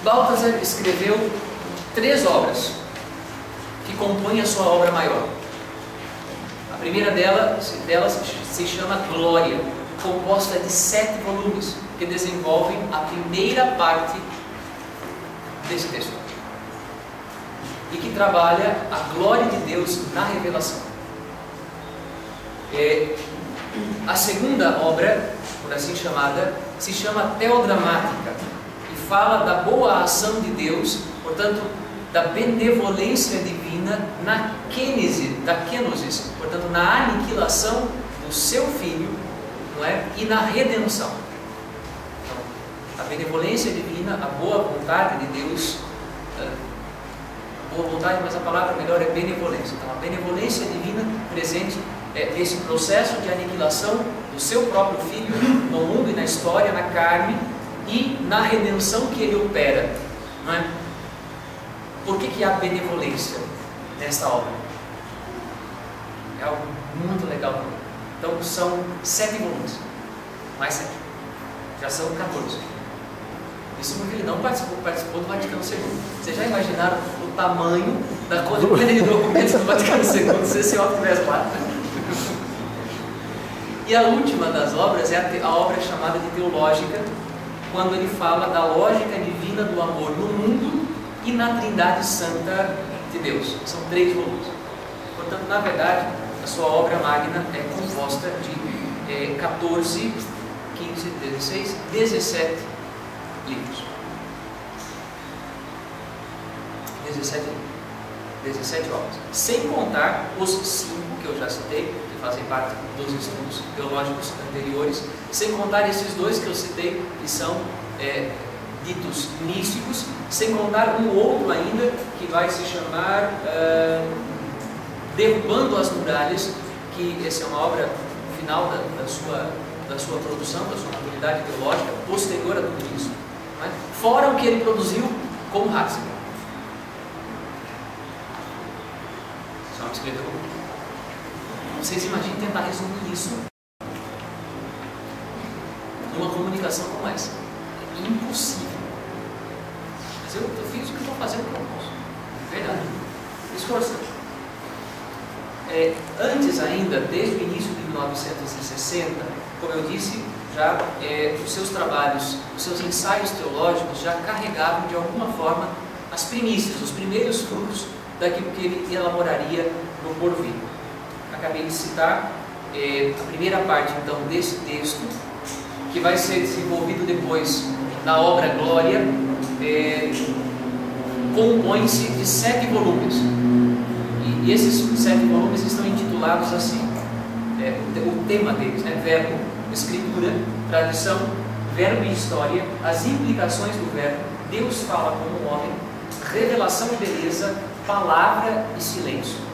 Balthasar escreveu 3 obras que compõem a sua obra maior. A primeira delas se chama Glória, composta de 7 volumes, que desenvolvem a primeira parte desse texto, e que trabalha a glória de Deus na revelação. A segunda obra, por assim chamada, se chama Teodramática, e fala da boa ação de Deus, portanto, da benevolência divina na kenosis, portanto, na aniquilação do seu filho, não é? E na redenção. Então, a benevolência divina, a boa vontade de Deus, boa vontade, mas a palavra melhor é benevolência. Então, a benevolência divina presente nesse processo de aniquilação do seu próprio filho no mundo e na história, na carne, e na redenção que ele opera, não é? Por que há benevolência nesta obra? É algo muito legal. Então são 7 volumes, mais 7, já são 14. Isso porque ele não participou do Vaticano II. Vocês já imaginaram o tamanho da quantidade de documentos do Vaticano II, se esse homem estivesse lá? E a última das obras é a obra chamada de Teológica, quando ele fala da lógica divina do amor no mundo e na Trindade Santa de Deus. São 3 volumes. Portanto, na verdade, a sua obra magna é composta de 14, 15, 16, 17 livros. 17 obras. Sem contar os 5 que eu já citei, que fazem parte dos estudos teológicos anteriores, sem contar esses 2 que eu citei, que são ditos místicos, sem contar um outro ainda, que vai se chamar Derrubando as Muralhas, que essa é uma obra final da sua produção, da sua maturidade teológica, posterior a tudo isso. Não é? Fora o que ele produziu como Ratzinger. Só me escreveu. Vocês imaginem tentar resumir isso numa comunicação como essa. É impossível. Mas eu fiz o que estou fazendo com o posso. Verdade. Esforçando. Antes ainda, desde o início de 1960, como eu disse, já os seus trabalhos, os seus ensaios teológicos já carregavam de alguma forma as primícias, os primeiros frutos daquilo que ele elaboraria no porvir. Acabei de citar a primeira parte então desse texto, que vai ser desenvolvido depois na obra Glória, compõe-se de 7 volumes. E esses 7 volumes estão intitulados assim, o tema deles, né? Verbo, Escritura, Tradição, Verbo e História, as implicações do Verbo, Deus fala como homem, Revelação e Beleza, Palavra e Silêncio.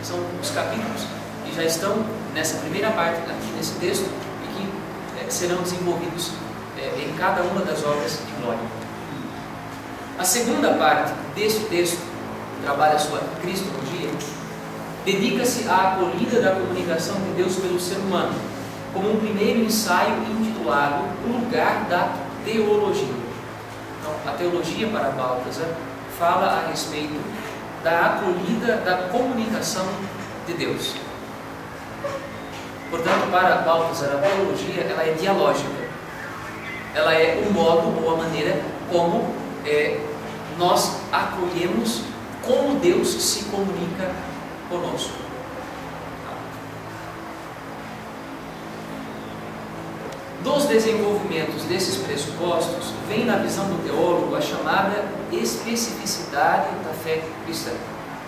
São os capítulos que já estão nessa primeira parte, aqui nesse texto, e que serão desenvolvidos em cada uma das obras de Glória. A segunda parte deste texto, que trabalha a sua cristologia, dedica-se à acolhida da comunicação de Deus pelo ser humano, como um primeiro ensaio intitulado O Lugar da Teologia. Então, a teologia, para Balthasar, fala a respeito da acolhida da comunicação de Deus. Portanto, para Balthasar, a teologia ela é dialógica. Ela é o modo ou a maneira como nós acolhemos como Deus se comunica conosco. Dos desenvolvimentos desses pressupostos, vem na visão do teólogo a chamada especificidade da fé cristã,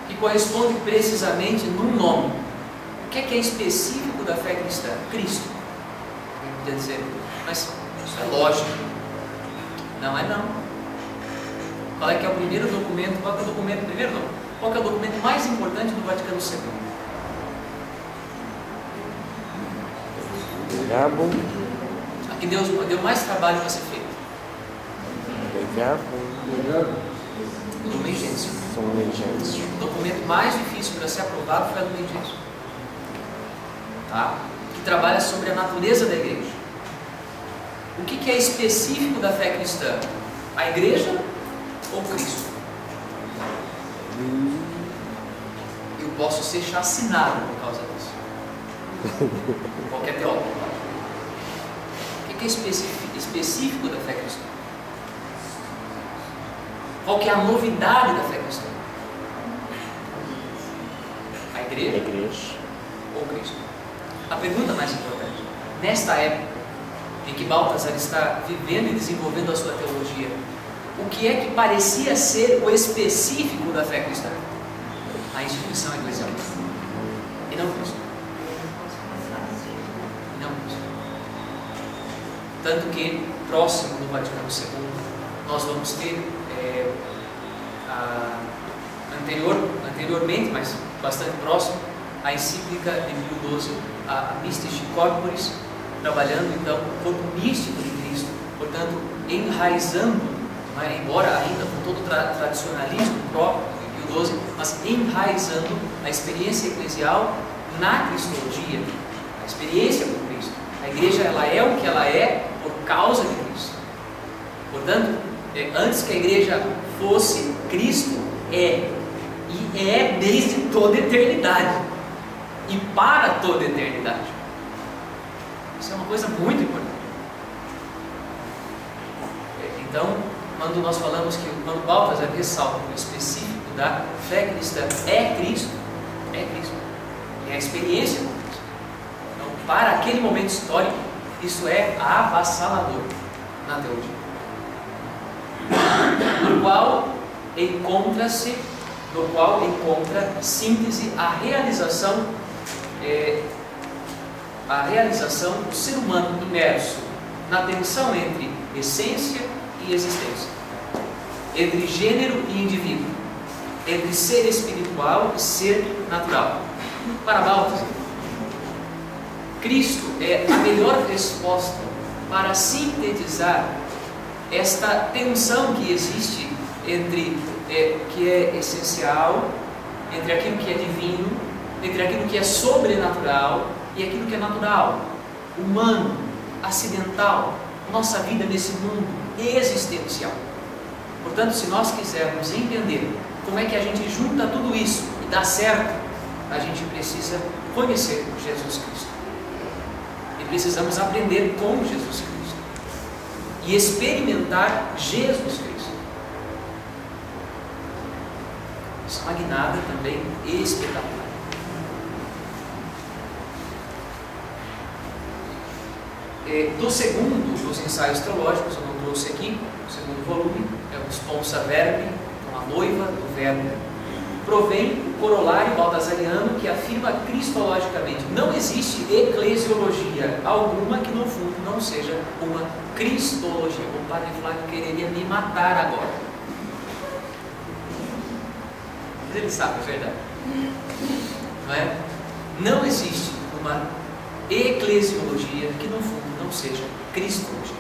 que corresponde precisamente num nome. O que é específico da fé cristã? Cristo. Quer dizer, mas isso é lógico. Não é não. Qual é que é o primeiro documento? Qual é o documento primeiro não? Qual é o documento mais importante do Vaticano II? Que Deus deu mais trabalho para ser feito. Lumen Gentium. Lumen Gentium. O documento mais difícil para ser aprovado foi a Lumen Gentium, tá? Que trabalha sobre a natureza da igreja. O que é específico da fé cristã? A igreja ou Cristo? Eu posso ser chacinado por causa disso. Qualquer teólogo. O que é específico da fé cristã? Qual que é a novidade da fé cristã? A igreja ou Cristo? A pergunta mais importante: nesta época em que Baltazar está vivendo e desenvolvendo a sua teologia, o que é que parecia ser o específico da fé cristã? A instituição eclesial. E não Cristo. E não Cristo. Tanto que, próximo do Vaticano II, nós vamos ter anteriormente, mas bastante próximo, a encíclica de Pio XII, a Mystici Corporis, trabalhando então o corpo místico de Cristo, portanto enraizando, embora ainda com todo o tradicionalismo próprio de Pio XII, mas enraizando a experiência eclesial na cristologia, a experiência com Cristo. A igreja, ela é o que ela é por causa de Cristo. Portanto, antes que a igreja fosse, Cristo é, e é desde toda a eternidade, e para toda a eternidade. Isso é uma coisa muito importante. Então, quando nós falamos que, quando Baltazar ressalta o específico da fé cristã é Cristo, é a experiência com Cristo. Então, para aquele momento histórico, isso é avassalador na teologia, no qual encontra síntese a realização do ser humano imerso na tensão entre essência e existência, entre gênero e indivíduo, entre ser espiritual e ser natural. Para Baltazar, Cristo é a melhor resposta para sintetizar esta tensão que existe entre que é essencial, entre aquilo que é divino, entre aquilo que é sobrenatural e aquilo que é natural, humano, acidental, nossa vida nesse mundo existencial. Portanto, se nós quisermos entender como é que a gente junta tudo isso e dá certo, a gente precisa conhecer Jesus Cristo. E precisamos aprender com Jesus Cristo. E experimentar Jesus Cristo. Isso é uma guinada também espetacular. Do segundo dos ensaios teológicos, eu não trouxe aqui, o segundo volume, é o Sponsa Verbi, então a noiva do verbo, provém o corolário baltazariano que afirma cristologicamente: não existe eclesiologia alguma que no fundo não seja uma cristologia. O padre Flávio quereria me matar agora, mas ele sabe a verdade, não é? Não existe uma eclesiologia que no fundo não seja cristologia.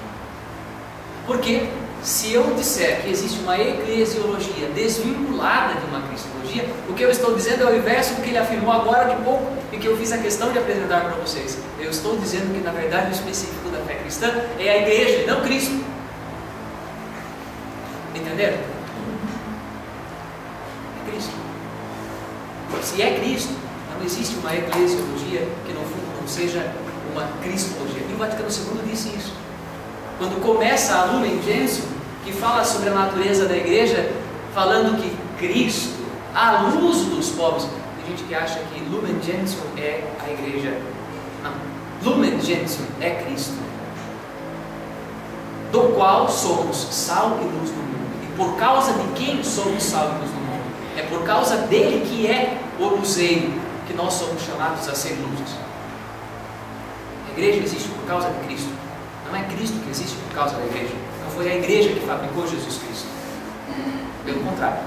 Porque se eu disser que existe uma eclesiologia desvinculada de uma cristologia, o que eu estou dizendo é o inverso do que ele afirmou agora de pouco e que eu fiz a questão de apresentar para vocês. Eu estou dizendo que na verdade o específico da fé cristã é a igreja e não Cristo. Entenderam? É Cristo. Se é Cristo, não existe uma eclesiologia que no fundo não seja uma cristologia. E o Vaticano II disse isso. Quando começa a Lumen Gentium, que fala sobre a natureza da igreja, falando que Cristo, a luz dos povos. Tem gente que acha que Lumen Gentium é a igreja. Não. Lumen Gentium é Cristo, do qual somos sal e luz no mundo. E por causa de quem somos sal e luz no mundo? É por causa dele que é o luzeiro, que nós somos chamados a ser luzes. A igreja existe por causa de Cristo. Não é Cristo que existe por causa da igreja. Não foi a igreja que fabricou Jesus Cristo. Pelo contrário.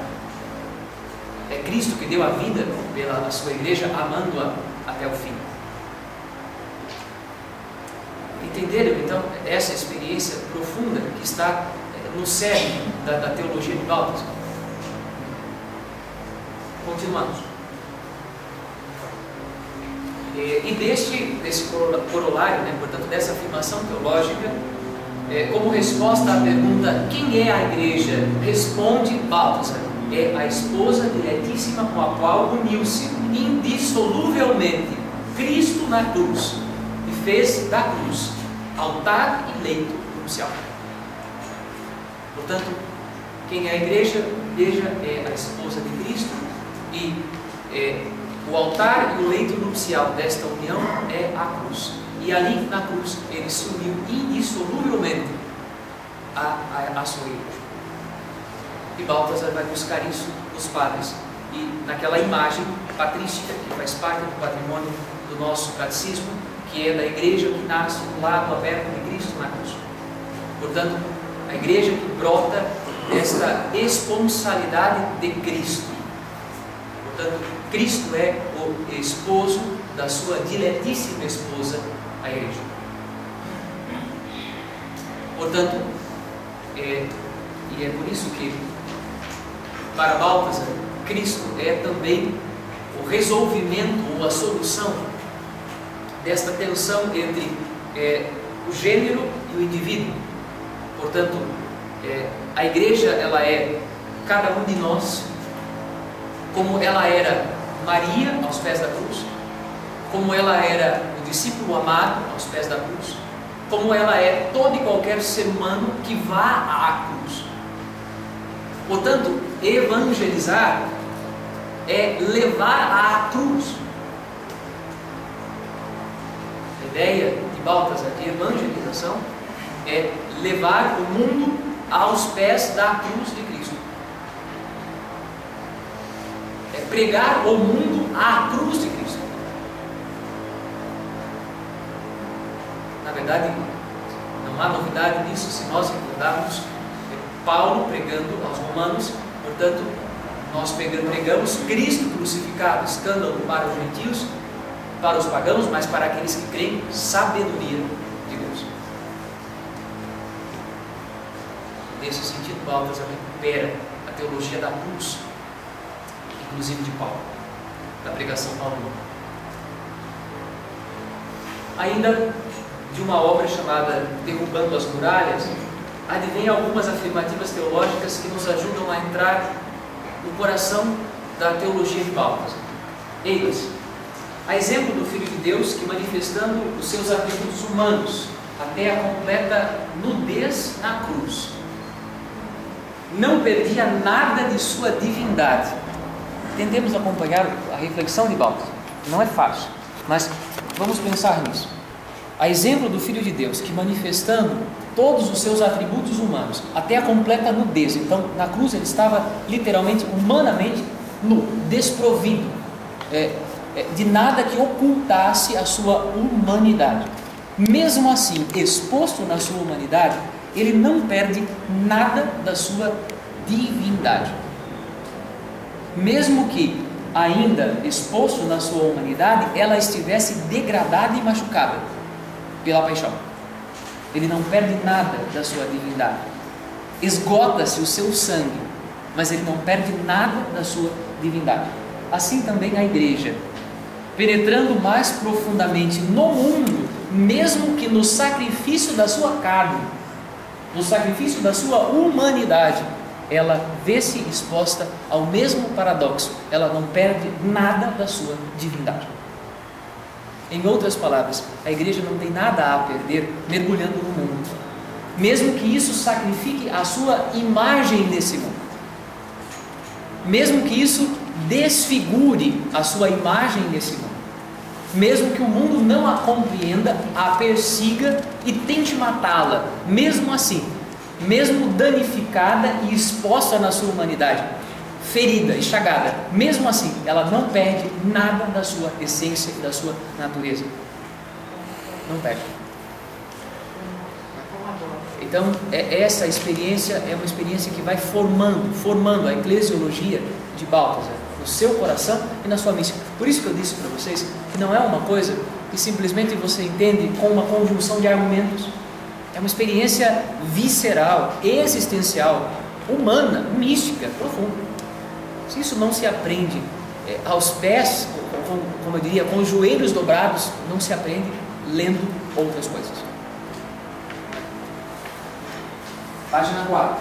É Cristo que deu a vida pela sua igreja, amando-a até o fim. Entenderam então essa experiência profunda que está no cerne da teologia de Balthasar. Continuamos. E desse corolário, né, portanto, dessa afirmação teológica, como resposta à pergunta: quem é a igreja? Responde Balthasar: é a esposa diletíssima com a qual uniu-se indissoluvelmente Cristo na cruz e fez da cruz altar e leito nupcial. Portanto, quem é a igreja? A igreja é a esposa de Cristo e o altar e o leito nupcial desta união é a cruz. E ali na cruz ele se uniu indissoluvelmente à sua igreja. E Balthasar vai buscar isso nos padres. E naquela imagem patrística que faz parte do patrimônio do nosso catecismo, que é da igreja que nasce do lado aberto de Cristo na cruz. Portanto, a igreja que brota desta esponsalidade de Cristo. Portanto, Cristo é o esposo da sua diletíssima esposa, a igreja. Portanto, e é por isso que, para Balthasar, Cristo é também o resolvimento ou a solução desta tensão entre o gênero e o indivíduo. Portanto, a igreja, ela é cada um de nós, como ela era Maria aos pés da cruz, como ela era o discípulo amado aos pés da cruz, como ela é todo e qualquer ser humano que vá à cruz. Portanto, evangelizar é levar à cruz. A ideia de Balthasar de evangelização é levar o mundo aos pés da cruz de Cristo. É pregar o mundo à cruz de Cristo. Na verdade, não há novidade nisso se nós recordarmos Paulo pregando aos romanos. Portanto, nós pregamos Cristo crucificado, escândalo para os gentios, para os pagãos, mas para aqueles que creem, sabedoria de Deus. Nesse sentido, Balthasar recupera a teologia da cruz, inclusive de Paulo, da pregação paulina. Ainda de uma obra chamada Derrubando as Muralhas, advém algumas afirmativas teológicas que nos ajudam a entrar no coração da teologia de Balthasar. Eis, a exemplo do Filho de Deus que, manifestando os seus atributos humanos até a completa nudez na cruz, não perdia nada de sua divindade. Tentemos acompanhar a reflexão de Balthasar. Não é fácil, mas vamos pensar nisso. A exemplo do Filho de Deus que, manifestando todos os seus atributos humanos até a completa nudez, então na cruz ele estava literalmente, humanamente nu, desprovido de nada que ocultasse a sua humanidade. Mesmo assim, exposto na sua humanidade, ele não perde nada da sua divindade. Mesmo que, ainda exposto na sua humanidade, ela estivesse degradada e machucada pela paixão. Ele não perde nada da sua divindade. Esgota-se o seu sangue, mas ele não perde nada da sua divindade. Assim também a igreja, penetrando mais profundamente no mundo, mesmo que no sacrifício da sua carne, no sacrifício da sua humanidade, ela vê-se exposta ao mesmo paradoxo. Ela não perde nada da sua divindade. Em outras palavras, a igreja não tem nada a perder mergulhando no mundo, mesmo que isso sacrifique a sua imagem nesse mundo, mesmo que isso desfigure a sua imagem nesse mundo, mesmo que o mundo não a compreenda, a persiga e tente matá-la. Mesmo assim, mesmo danificada e exposta na sua humanidade, ferida e chagada, mesmo assim, ela não perde nada da sua essência e da sua natureza. Não perde. Então, essa experiência é uma experiência que vai formando a eclesiologia de Balthasar no seu coração e na sua mente. Por isso que eu disse para vocês que não é uma coisa que simplesmente você entende com uma conjunção de argumentos. É uma experiência visceral, existencial, humana, mística, profunda. Se isso não se aprende aos pés, como eu diria, com os joelhos dobrados, não se aprende lendo outras coisas. Página 4.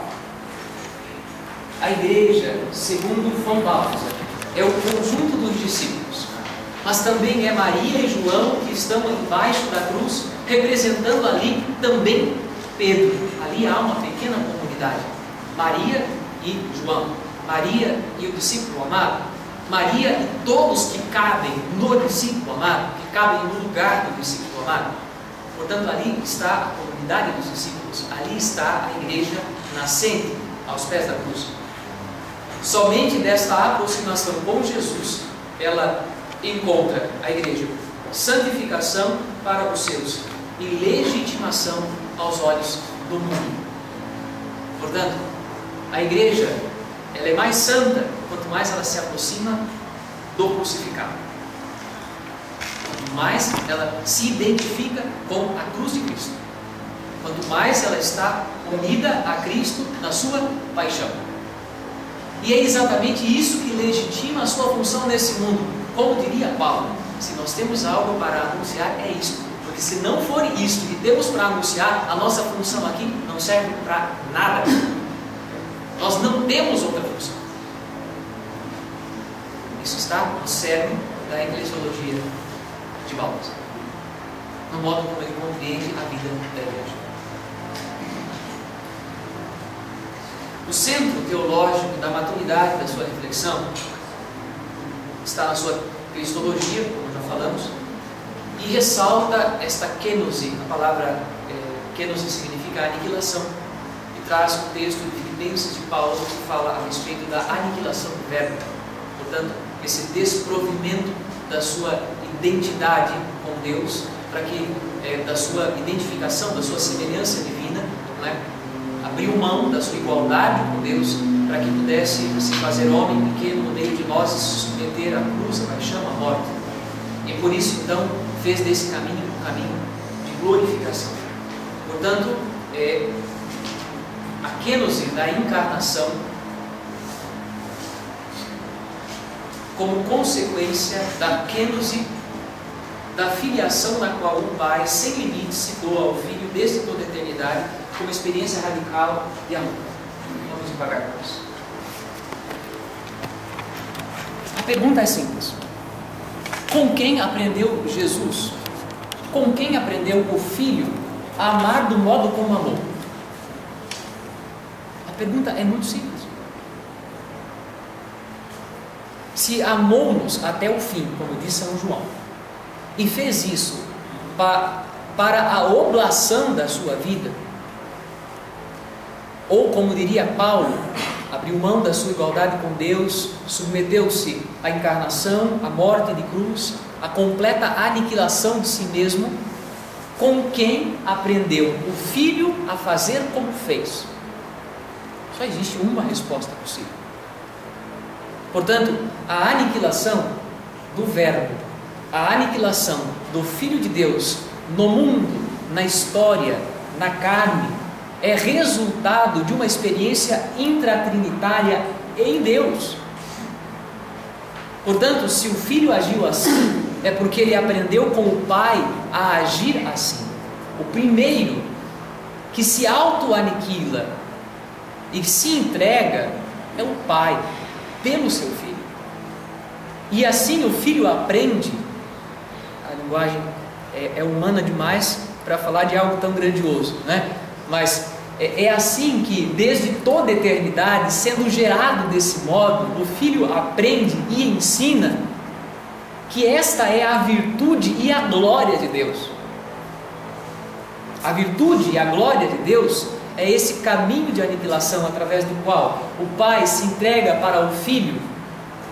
A igreja, segundo von Balthasar, é o conjunto dos discípulos, mas também é Maria e João que estão embaixo da cruz, representando ali também Pedro. Ali há uma pequena comunidade. Maria e João, Maria e o discípulo amado, Maria e todos que cabem no discípulo amado, que cabem no lugar do discípulo amado. Portanto, ali está a comunidade dos discípulos, ali está a igreja nascente aos pés da cruz. Somente desta aproximação com Jesus, ela encontra a igreja santificação para os seus e legitimação aos olhos do mundo. Portanto, a igreja, ela é mais santa quanto mais ela se aproxima do crucificado, quanto mais ela se identifica com a cruz de Cristo, quanto mais ela está unida a Cristo na sua paixão. E é exatamente isso que legitima a sua função nesse mundo. Como diria Paulo, se nós temos algo para anunciar, é isto. Porque se não for isto que temos para anunciar, a nossa função aqui não serve para nada. Nós não temos outra função. Isso está no cerne da eclesiologia de Balthasar, no modo como ele compreende a vida da igreja. O centro teológico da maturidade da sua reflexão está na sua cristologia, como já falamos, e ressalta esta kenosis. A palavra kenosis significa aniquilação, e traz o texto de Filipenses de Paulo que fala a respeito da aniquilação do verbo. Portanto, esse desprovimento da sua identidade com Deus, para que da sua identificação, da sua semelhança divina, não é? Abriu mão da sua igualdade com Deus para que pudesse se fazer homem pequeno no meio de nós e se submeter à cruz, à paixão, à morte. E por isso, então, fez desse caminho um caminho de glorificação. Portanto, a kenosis da encarnação, como consequência da kenosis da filiação na qual o Pai, sem limites, se doa ao Filho desde toda a eternidade, como experiência radical de amor. Vamos devagar com isso. A pergunta é simples: com quem aprendeu Jesus? Com quem aprendeu o Filho a amar do modo como amou? A pergunta é muito simples. Se amou-nos até o fim, como diz São João, e fez isso para a oblação da sua vida, ou como diria Paulo, abriu mão da sua igualdade com Deus, submeteu-se à encarnação, à morte de cruz, à completa aniquilação de si mesmo, com quem aprendeu o Filho a fazer como fez? Só existe uma resposta possível. Portanto, a aniquilação do Verbo, a aniquilação do Filho de Deus no mundo, na história, na carne, é resultado de uma experiência intratrinitária em Deus. Portanto, se o Filho agiu assim, é porque ele aprendeu com o Pai a agir assim. O primeiro que se auto-aniquila e se entrega é o Pai, pelo seu Filho. E assim o Filho aprende. A linguagem é humana demais para falar de algo tão grandioso, né? Mas é assim que, desde toda a eternidade, sendo gerado desse modo, o Filho aprende e ensina que esta é a virtude e a glória de Deus. A virtude e a glória de Deus é esse caminho de aniquilação através do qual o Pai se entrega para o Filho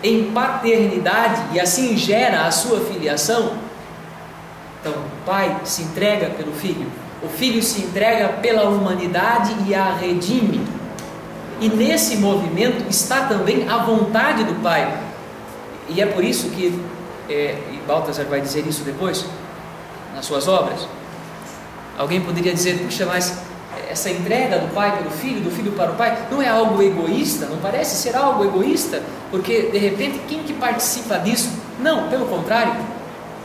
em paternidade e assim gera a sua filiação. Então, o Pai se entrega pelo Filho, o Filho se entrega pela humanidade e a redime. E nesse movimento está também a vontade do Pai. E é por isso que, e Balthasar vai dizer isso depois, nas suas obras, Alguém poderia dizer, puxa, mas essa entrega do pai pelo filho, do filho para o pai, não é algo egoísta? Não parece ser algo egoísta? Porque, de repente, quem que participa disso? Não, pelo contrário.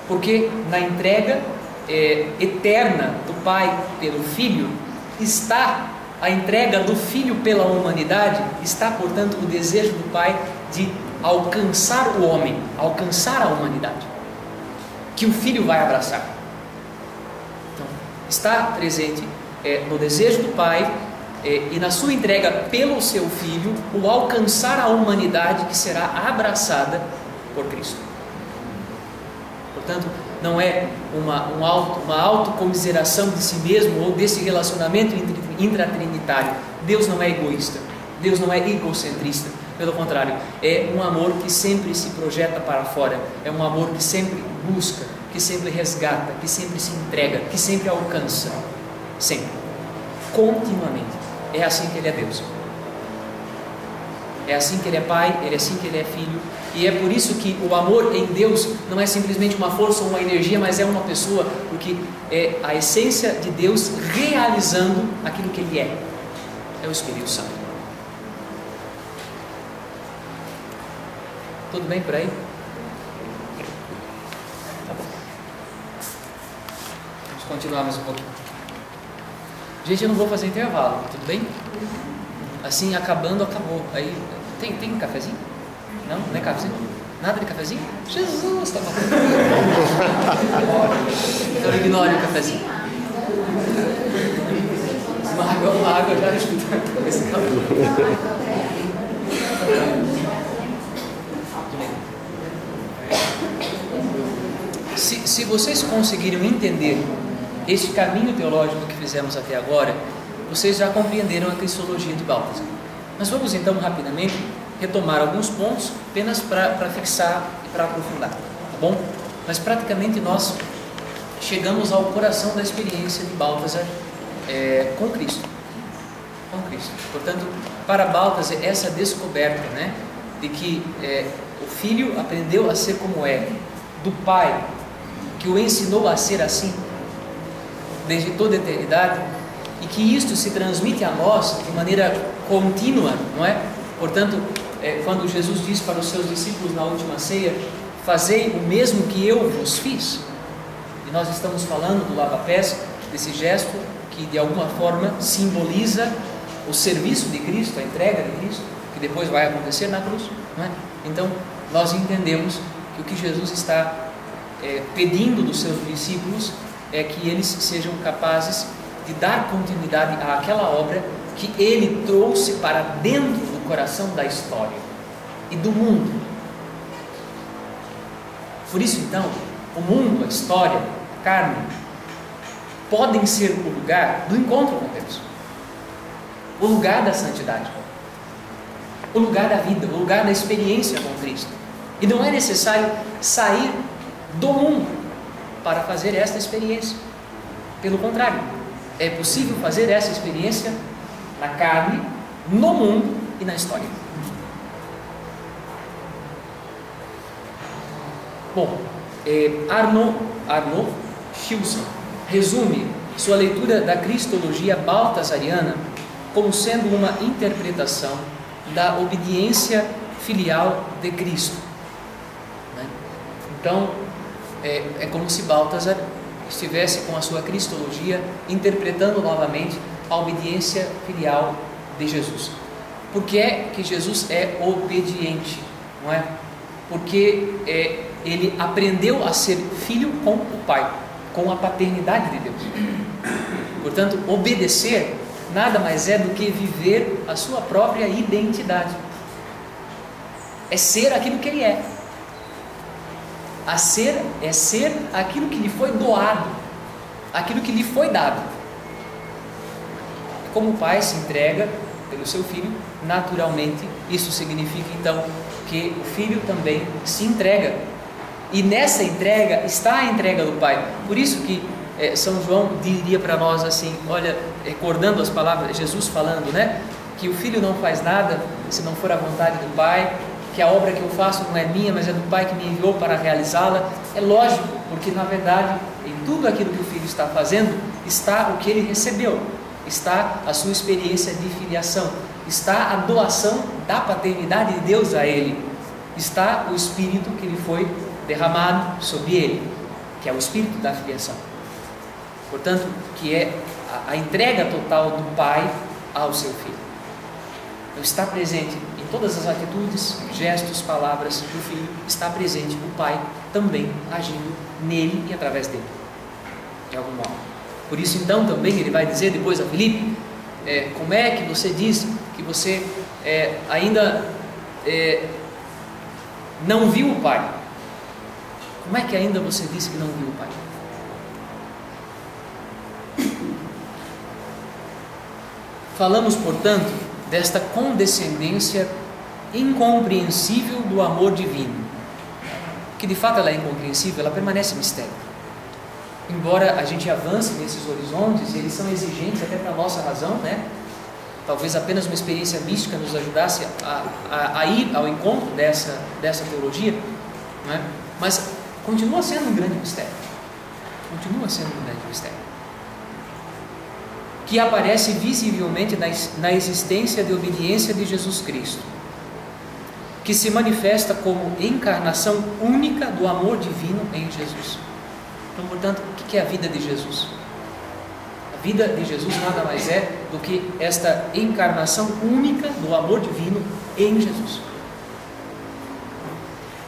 Porque na entrega eterna do pai pelo filho, está a entrega do filho pela humanidade, está, portanto, o desejo do pai de alcançar o homem, alcançar a humanidade, que o filho vai abraçar. Então, está presente no desejo do pai e na sua entrega pelo seu filho, o alcançar a humanidade que será abraçada por Cristo. Portanto, não é uma autocomiseração de si mesmo ou desse relacionamento intratrinitário. Deus não é egoísta, Deus não é egocentrista. Pelo contrário, é um amor que sempre se projeta para fora, é um amor que sempre busca, que sempre resgata, que sempre se entrega, que sempre alcança, sempre, continuamente. É assim que Ele é Deus, é assim que Ele é Pai, é assim que Ele é Filho, e é por isso que o amor em Deus não é simplesmente uma força ou uma energia, mas é uma pessoa, porque é a essência de Deus realizando aquilo que Ele é o Espírito Santo. Tudo bem por aí? Tá bom. Vamos continuar mais um pouquinho. Gente, eu não vou fazer intervalo, tudo bem? Assim, acabando, acabou. Aí, tem um cafezinho? Não? Não é cafezinho? Nada de cafezinho? Jesus, tá bom. Então ignore o cafezinho. Uma água já ajuda com esse calor. Se vocês conseguiram entender este caminho teológico que fizemos até agora, vocês já compreenderam a cristologia de Balthasar. Mas vamos então rapidamente retomar alguns pontos apenas para fixar e para aprofundar, tá bom? Mas praticamente nós chegamos ao coração da experiência de Balthasar com Cristo. Com Cristo. Portanto, para Balthasar, essa descoberta, né, de que o filho aprendeu a ser como é, do pai, que o ensinou a ser assim, desde toda a eternidade, e que isto se transmite a nós de maneira contínua, não é? Portanto, quando Jesus disse para os seus discípulos na última ceia, fazei o mesmo que eu vos fiz, e nós estamos falando do lava-pés, desse gesto que de alguma forma simboliza o serviço de Cristo, a entrega de Cristo, que depois vai acontecer na cruz, não é? Então, nós entendemos que o que Jesus está pedindo dos seus discípulos é que eles sejam capazes de dar continuidade àquela obra que Ele trouxe para dentro do coração da história e do mundo. Por isso então, o mundo, a história, a carne, podem ser o lugar do encontro com Deus, o lugar da santidade, o lugar da vida, o lugar da experiência com Cristo. E não é necessário sair do mundo para fazer esta experiência. Pelo contrário, é possível fazer essa experiência na carne, no mundo e na história. Bom, Arnaud Schilson resume sua leitura da cristologia baltasariana como sendo uma interpretação da obediência filial de Cristo. Então, é como se Balthasar estivesse com a sua cristologia interpretando novamente a obediência filial de Jesus. Por que é que Jesus é obediente? Não é? Porque ele aprendeu a ser filho com o Pai, com a paternidade de Deus. Portanto, obedecer nada mais é do que viver a sua própria identidade. É ser aquilo que ele é. É ser aquilo que lhe foi doado, aquilo que lhe foi dado. Como o pai se entrega pelo seu filho, naturalmente, isso significa então que o filho também se entrega. E nessa entrega está a entrega do pai. Por isso que São João diria para nós assim, olha, recordando as palavras de Jesus falando, né? Que o filho não faz nada se não for a vontade do pai, que a obra que eu faço não é minha, mas é do Pai que me enviou para realizá-la. É lógico, porque na verdade em tudo aquilo que o Filho está fazendo, está o que ele recebeu, está a sua experiência de filiação, está a doação da paternidade de Deus a ele, está o Espírito que lhe foi derramado sobre ele, que é o Espírito da filiação. Portanto, que é a entrega total do Pai ao seu Filho. Então, está presente em todas as atitudes, gestos, palavras do Filho, está presente o Pai também agindo nele e através dele, de algum modo. Por isso, então, também ele vai dizer depois a Filipe, como é que você diz que você ainda não viu o Pai? Como é que ainda você disse que não viu o Pai? Falamos, portanto, desta condescendência incompreensível do amor divino, que de fato ela é incompreensível, ela permanece mistério. Embora a gente avance nesses horizontes, eles são exigentes até para a nossa razão, né? Talvez apenas uma experiência mística nos ajudasse a ir ao encontro dessa teologia, né? Mas continua sendo um grande mistério. Continua sendo um grande mistério. Que aparece visivelmente na existência de obediência de Jesus Cristo, que se manifesta como encarnação única do amor divino em Jesus. Então, portanto, o que é a vida de Jesus? A vida de Jesus nada mais é do que esta encarnação única do amor divino em Jesus.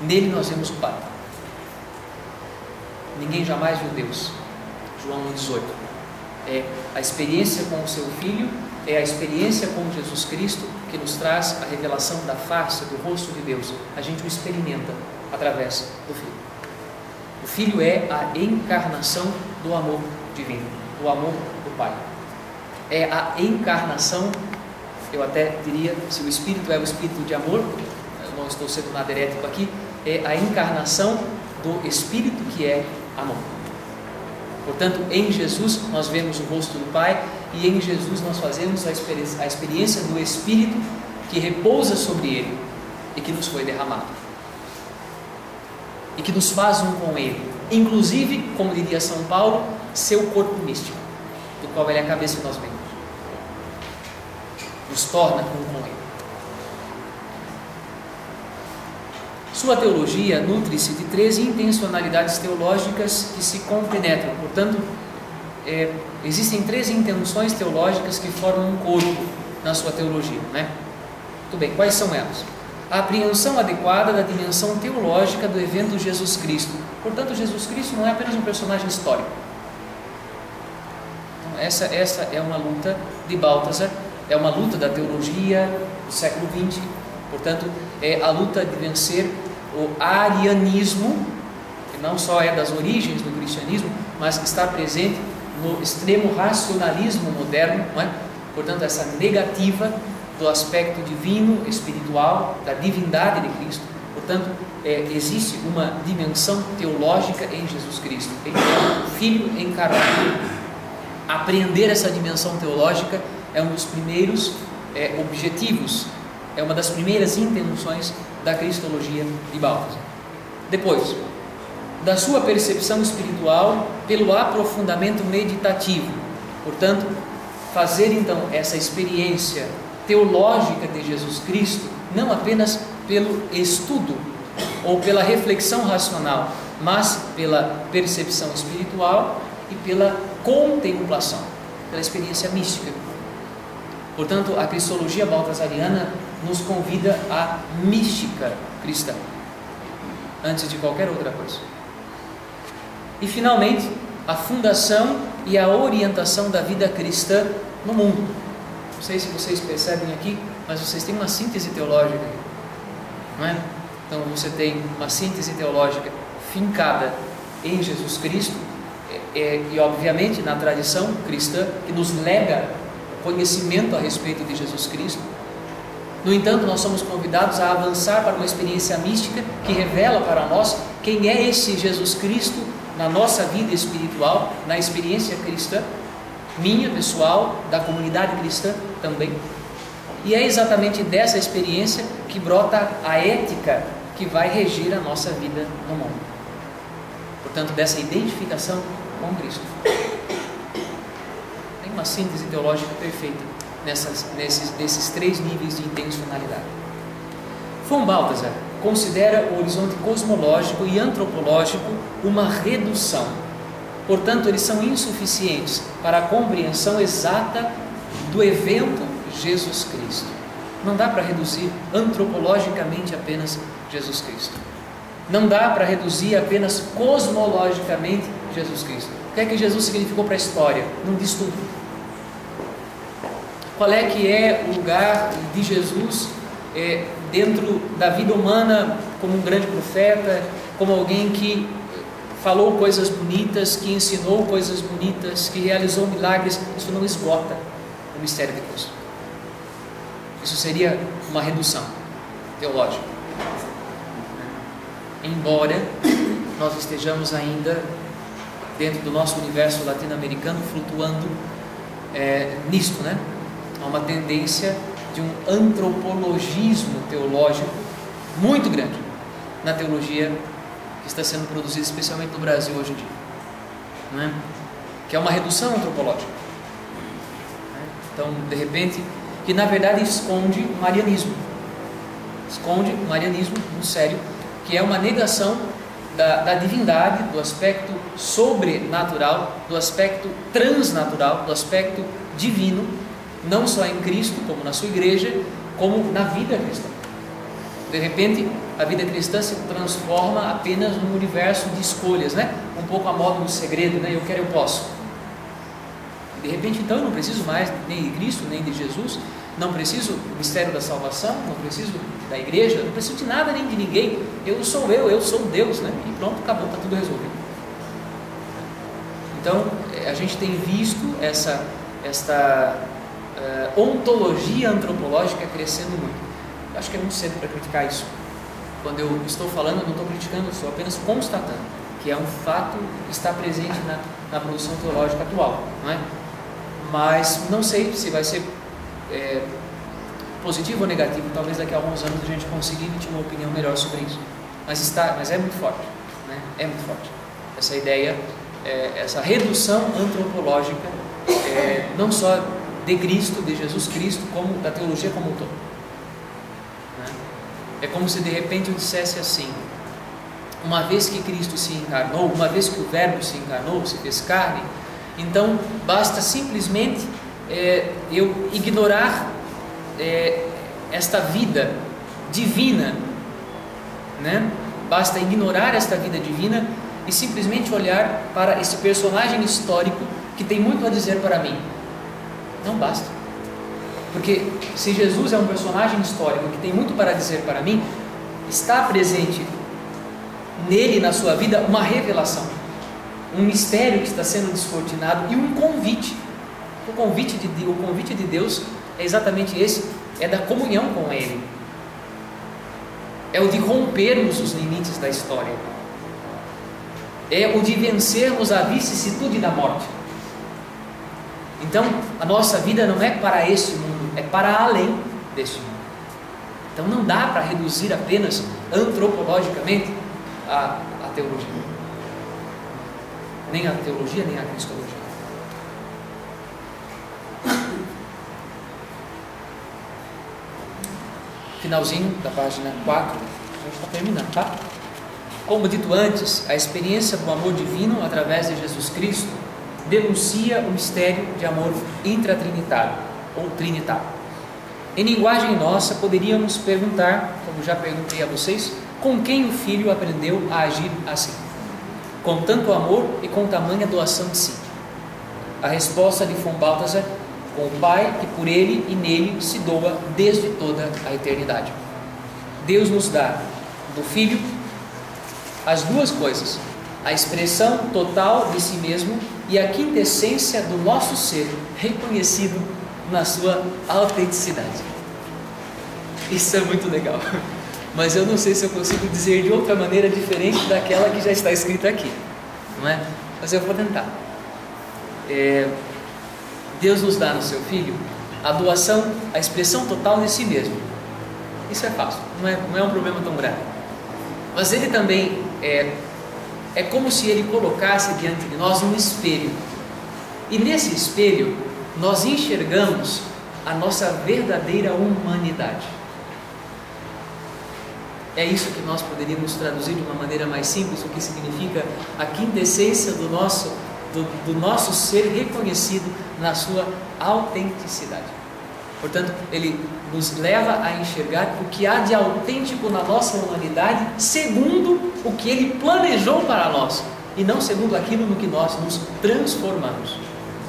Nele nós vemos o Pai. Ninguém jamais viu Deus. João 1,18. É a experiência com o seu Filho, é a experiência com Jesus Cristo que nos traz a revelação da face, do rosto de Deus. A gente o experimenta através do Filho. O Filho é a encarnação do amor divino, do amor do Pai. É a encarnação, eu até diria, se o Espírito é o Espírito de amor, eu não estou sendo nada herético aqui, é a encarnação do Espírito que é amor. Portanto, em Jesus nós vemos o rosto do Pai e em Jesus nós fazemos a experiência do Espírito que repousa sobre Ele e que nos foi derramado. E que nos faz um com Ele. Inclusive, como diria São Paulo, seu corpo místico, do qual Ele é a cabeça e nós membros. Nos torna um com Ele. Sua teologia nutre-se de 13 intencionalidades teológicas que se compenetram. Portanto, existem 13 intenções teológicas que formam um corpo na sua teologia, né? Muito bem, quais são elas? A apreensão adequada da dimensão teológica do evento Jesus Cristo. Portanto, Jesus Cristo não é apenas um personagem histórico. Então, essa é uma luta de Balthasar, é uma luta da teologia do século XX. Portanto, é a luta de vencer o arianismo, que não só é das origens do cristianismo, mas que está presente no extremo racionalismo moderno, não é? Portanto, essa negativa do aspecto divino, espiritual, da divindade de Cristo. Portanto, existe uma dimensão teológica em Jesus Cristo, em o Filho encarnado. Apreender essa dimensão teológica é um dos primeiros objetivos, é uma das primeiras intenções da cristologia de Balthasar. Depois, da sua percepção espiritual pelo aprofundamento meditativo. Portanto, fazer então essa experiência teológica de Jesus Cristo, não apenas pelo estudo ou pela reflexão racional, mas pela percepção espiritual e pela contemplação, pela experiência mística. Portanto, a cristologia baltasariana nos convida à mística cristã, antes de qualquer outra coisa. E, finalmente, a fundação e a orientação da vida cristã no mundo. Não sei se vocês percebem aqui, mas vocês têm uma síntese teológica, não é? Então, você tem uma síntese teológica fincada em Jesus Cristo e, obviamente, na tradição cristã, que nos lega conhecimento a respeito de Jesus Cristo. No entanto, nós somos convidados a avançar para uma experiência mística que revela para nós quem é esse Jesus Cristo na nossa vida espiritual, na experiência cristã, minha, pessoal, da comunidade cristã também. E é exatamente dessa experiência que brota a ética que vai regir a nossa vida no mundo. Portanto, dessa identificação com Cristo. Tem uma síntese teológica perfeita nesses 3 níveis de intencionalidade. Von Balthasar considera o horizonte cosmológico e antropológico uma redução. Portanto, eles são insuficientes para a compreensão exata do evento Jesus Cristo. Não dá para reduzir antropologicamente apenas Jesus Cristo. Não dá para reduzir apenas cosmologicamente Jesus Cristo. O que é que Jesus significou para a história? Não diz tudo. Qual é que é o lugar de Jesus dentro da vida humana, como um grande profeta, como alguém que falou coisas bonitas, que ensinou coisas bonitas, que realizou milagres? Isso não esgota o mistério de Deus. Isso seria uma redução teológica. Embora nós estejamos ainda dentro do nosso universo latino-americano flutuando nisto, né? Há uma tendência de um antropologismo teológico muito grande na teologia que está sendo produzida especialmente no Brasil hoje em dia, não é? Que é uma redução antropológica. Então, de repente, que na verdade esconde o marianismo, no sério, que é uma negação da divindade, do aspecto sobrenatural, do aspecto transnatural, do aspecto divino, não só em Cristo, como na sua igreja, como na vida cristã. De repente, a vida cristã se transforma apenas num universo de escolhas, né? Um pouco a modo do segredo, né? Eu quero, eu posso. De repente, então, eu não preciso mais nem de Cristo, nem de Jesus, não preciso do mistério da salvação, não preciso da igreja, não preciso de nada nem de ninguém. Eu sou Deus, né? E pronto, acabou, está tudo resolvido. Então, a gente tem visto esta ontologia antropológica crescendo muito. Eu acho que é muito cedo para criticar isso. Quando eu estou falando, eu não estou criticando, eu estou apenas constatando que é um fato que está presente na produção teológica atual, não é? Mas não sei se vai ser positivo ou negativo. Talvez daqui a alguns anos a gente consiga emitir uma opinião melhor sobre isso. Mas é muito forte, né? É muito forte essa ideia, essa redução antropológica, não só de Cristo, de Jesus Cristo, como da teologia como um todo. É como se de repente eu dissesse assim: uma vez que Cristo se encarnou, uma vez que o Verbo se encarnou, se fez carne, então basta simplesmente eu ignorar esta vida divina, né? Basta ignorar esta vida divina e simplesmente olhar para esse personagem histórico que tem muito a dizer para mim. Não basta. Porque se Jesus é um personagem histórico que tem muito para dizer para mim, está presente nele, na sua vida, uma revelação, um mistério que está sendo descortinado e um convite. O convite de Deus é exatamente esse, é da comunhão com Ele, é o de rompermos os limites da história, é o de vencermos a vicissitude da morte. Então, a nossa vida não é para este mundo, é para além deste mundo. Então, não dá para reduzir apenas antropologicamente a teologia. Nem a teologia, nem a cristologia. Finalzinho da página 4, a gente está terminando, tá? Como dito antes, a experiência do amor divino através de Jesus Cristo denuncia o mistério de amor intratrinitário ou trinitário. Em linguagem nossa, poderíamos perguntar, como já perguntei a vocês, com quem o Filho aprendeu a agir assim, com tanto amor e com tamanha doação de si? A resposta de von Balthasar: com o Pai que por Ele e nele se doa desde toda a eternidade. Deus nos dá do Filho as duas coisas: a expressão total de si mesmo e a quintessência do nosso ser, reconhecido na sua autenticidade. Isso é muito legal, mas eu não sei se eu consigo dizer de outra maneira diferente daquela que já está escrita aqui, não é? Mas eu vou tentar. Deus nos dá no seu Filho a doação, a expressão total de si mesmo. Isso é fácil, não é um problema tão grave. Mas Ele também é como se Ele colocasse diante de nós um espelho. E nesse espelho, nós enxergamos a nossa verdadeira humanidade. É isso que nós poderíamos traduzir de uma maneira mais simples, o que significa a quintessência do nosso ser reconhecido na sua autenticidade. Portanto, ele nos leva a enxergar o que há de autêntico na nossa humanidade, segundo o que Ele planejou para nós, e não segundo aquilo no que nós nos transformamos,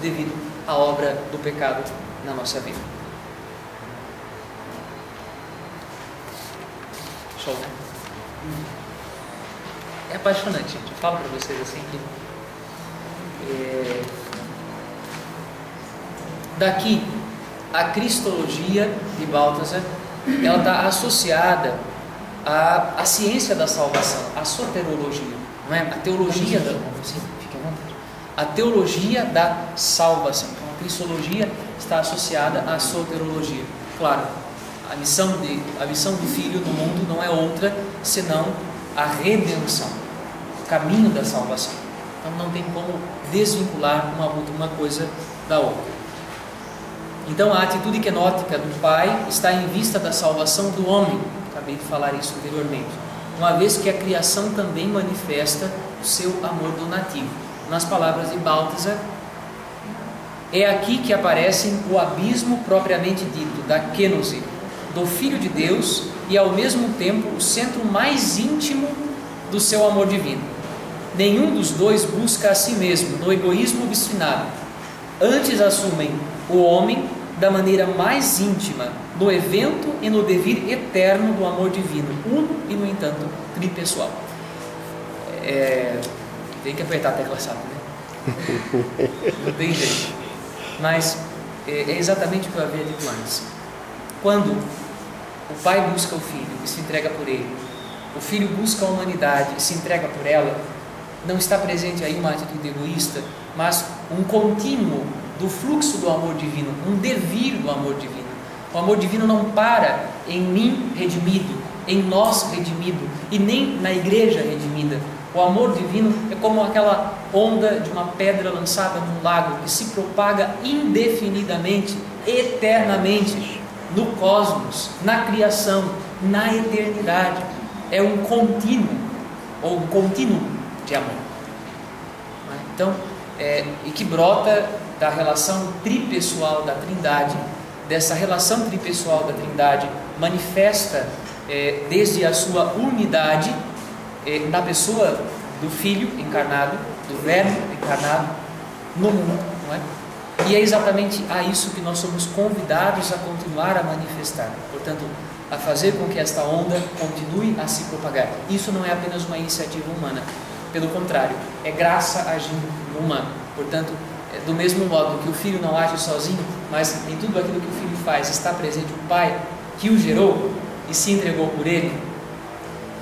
devido à obra do pecado na nossa vida. Show, né? É apaixonante, gente. Eu falo para vocês assim que daqui a cristologia de Balthasar, ela está associada à ciência da salvação, à soterologia, não é? A teologia da a teologia da salvação. Então, a cristologia está associada à soterologia. Claro, a missão do Filho no mundo não é outra senão a redenção, o caminho da salvação. Então não tem como desvincular uma coisa da outra. Então a atitude quenótica do Pai está em vista da salvação do homem. Acabei de falar isso anteriormente. Uma vez que a criação também manifesta o seu amor donativo. Nas palavras de Balthasar, é aqui que aparece o abismo propriamente dito, da kenosis, do Filho de Deus, e ao mesmo tempo o centro mais íntimo do seu amor divino. Nenhum dos dois busca a si mesmo, no egoísmo obstinado. Antes assumem o homem da maneira mais íntima, no evento e no devir eterno do amor divino, uno e, no entanto, tripessoal. Tem que apertar a tecla SAP, né? Não tem jeito. Mas é exatamente o que eu havia dito antes. Quando o Pai busca o Filho e se entrega por ele, o Filho busca a humanidade e se entrega por ela, não está presente aí uma atitude egoísta, mas um contínuo do fluxo do amor divino, um devir do amor divino. O amor divino não para em mim redimido, em nós redimido, e nem na igreja redimida. O amor divino é como aquela onda de uma pedra lançada num lago que se propaga indefinidamente, eternamente, no cosmos, na criação, na eternidade. É um contínuo, ou um contínuo de amor. Então, e que brota da relação tripessoal da Trindade. Dessa relação tripessoal da Trindade manifesta desde a sua unidade na pessoa do Filho encarnado, do Verbo encarnado no mundo, não é? E é exatamente a isso que nós somos convidados a continuar a manifestar. Portanto, a fazer com que esta onda continue a se propagar. Isso não é apenas uma iniciativa humana. Pelo contrário, é graça agindo no humano. Portanto, do mesmo modo que o Filho não age sozinho, mas em tudo aquilo que o Filho faz está presente o Pai que o gerou e se entregou por ele,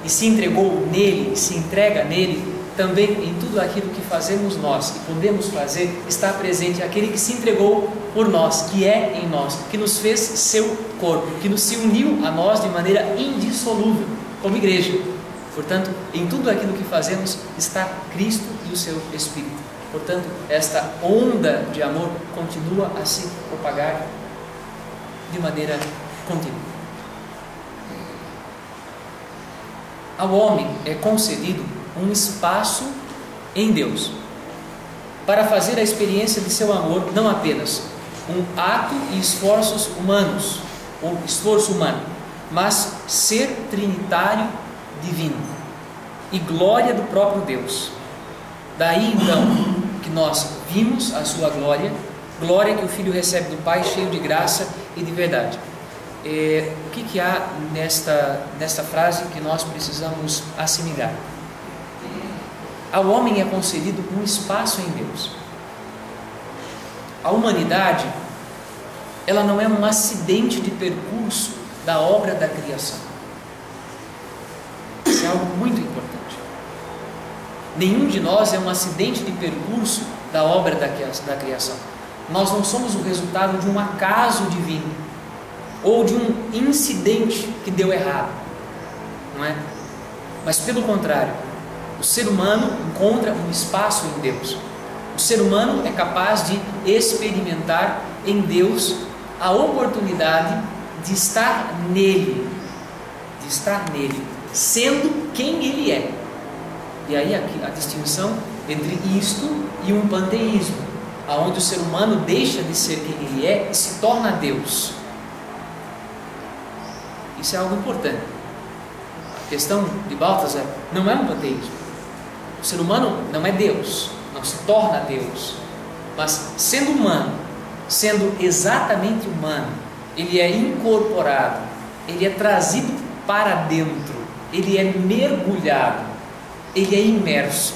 e se entregou nele, se entrega nele, também em tudo aquilo que fazemos nós e podemos fazer, está presente aquele que se entregou por nós, que é em nós, que nos fez seu corpo, que nos se uniu a nós de maneira indissolúvel, como igreja. Portanto, em tudo aquilo que fazemos está Cristo e o seu Espírito. Portanto, esta onda de amor continua a se propagar de maneira contínua. Ao homem é concedido um espaço em Deus para fazer a experiência de seu amor, não apenas um ato e esforços humanos, ou esforço humano, mas ser trinitário divino e glória do próprio Deus. Daí então que nós vimos a sua glória, glória que o Filho recebe do Pai, cheio de graça e de verdade. O que há nesta frase que nós precisamos assimilar? Ao homem é concedido um espaço em Deus. A humanidade, ela não é um acidente de percurso da obra da criação. Isso é algo muito importante. Nenhum de nós é um acidente de percurso da obra da criação. Nós não somos o resultado de um acaso divino ou de um incidente que deu errado, não é? Mas pelo contrário, O ser humano encontra um espaço em Deus. O ser humano é capaz de experimentar em Deus a oportunidade de estar nele, sendo quem Ele é. E aí aqui a distinção entre isto e um panteísmo, onde o ser humano deixa de ser quem ele é e se torna Deus. Isso é algo importante. A questão de Balthasar não é um panteísmo. O ser humano não é Deus, não se torna Deus, mas sendo humano, sendo exatamente humano, ele é incorporado, ele é trazido para dentro, ele é mergulhado, ele é imerso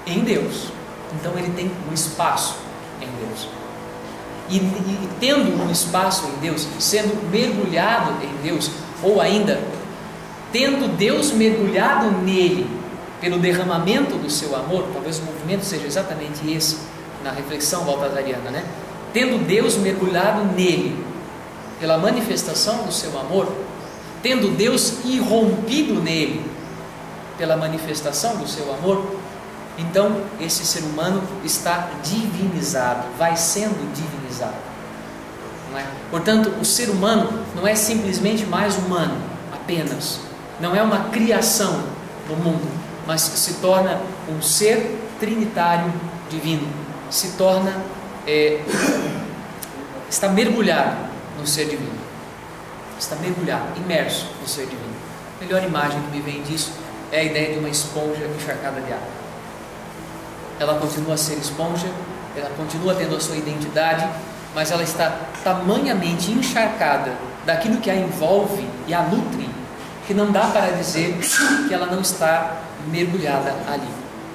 em Deus. Então ele tem um espaço em Deus. E tendo um espaço em Deus, sendo mergulhado em Deus, ou ainda tendo Deus mergulhado nele pelo derramamento do seu amor, talvez o movimento seja exatamente esse na reflexão baltasariana, né? Tendo Deus mergulhado nele pela manifestação do seu amor, tendo Deus irrompido nele pela manifestação do seu amor, então esse ser humano está divinizado, vai sendo divinizado, não é? Portanto, o ser humano não é simplesmente mais humano apenas, não é uma criação no mundo, mas se torna um ser trinitário divino, se torna, está mergulhado no ser divino, está mergulhado, imerso no ser divino. A melhor imagem que me vem disso é a ideia de uma esponja encharcada de água. Ela continua a ser esponja, ela continua tendo a sua identidade, mas ela está tamanhamente encharcada daquilo que a envolve e a nutre, que não dá para dizer que ela não está mergulhada ali.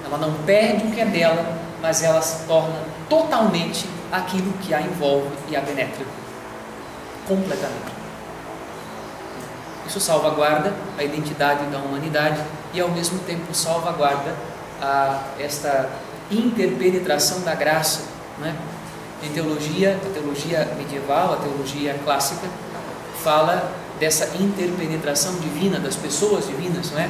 Ela não perde o que é dela, mas ela se torna totalmente aquilo que a envolve e a penetra completamente. Isso salvaguarda a identidade da humanidade e ao mesmo tempo salvaguarda esta interpenetração da graça, né? Em teologia, a teologia medieval, a teologia clássica, fala dessa interpenetração divina, das pessoas divinas, não é?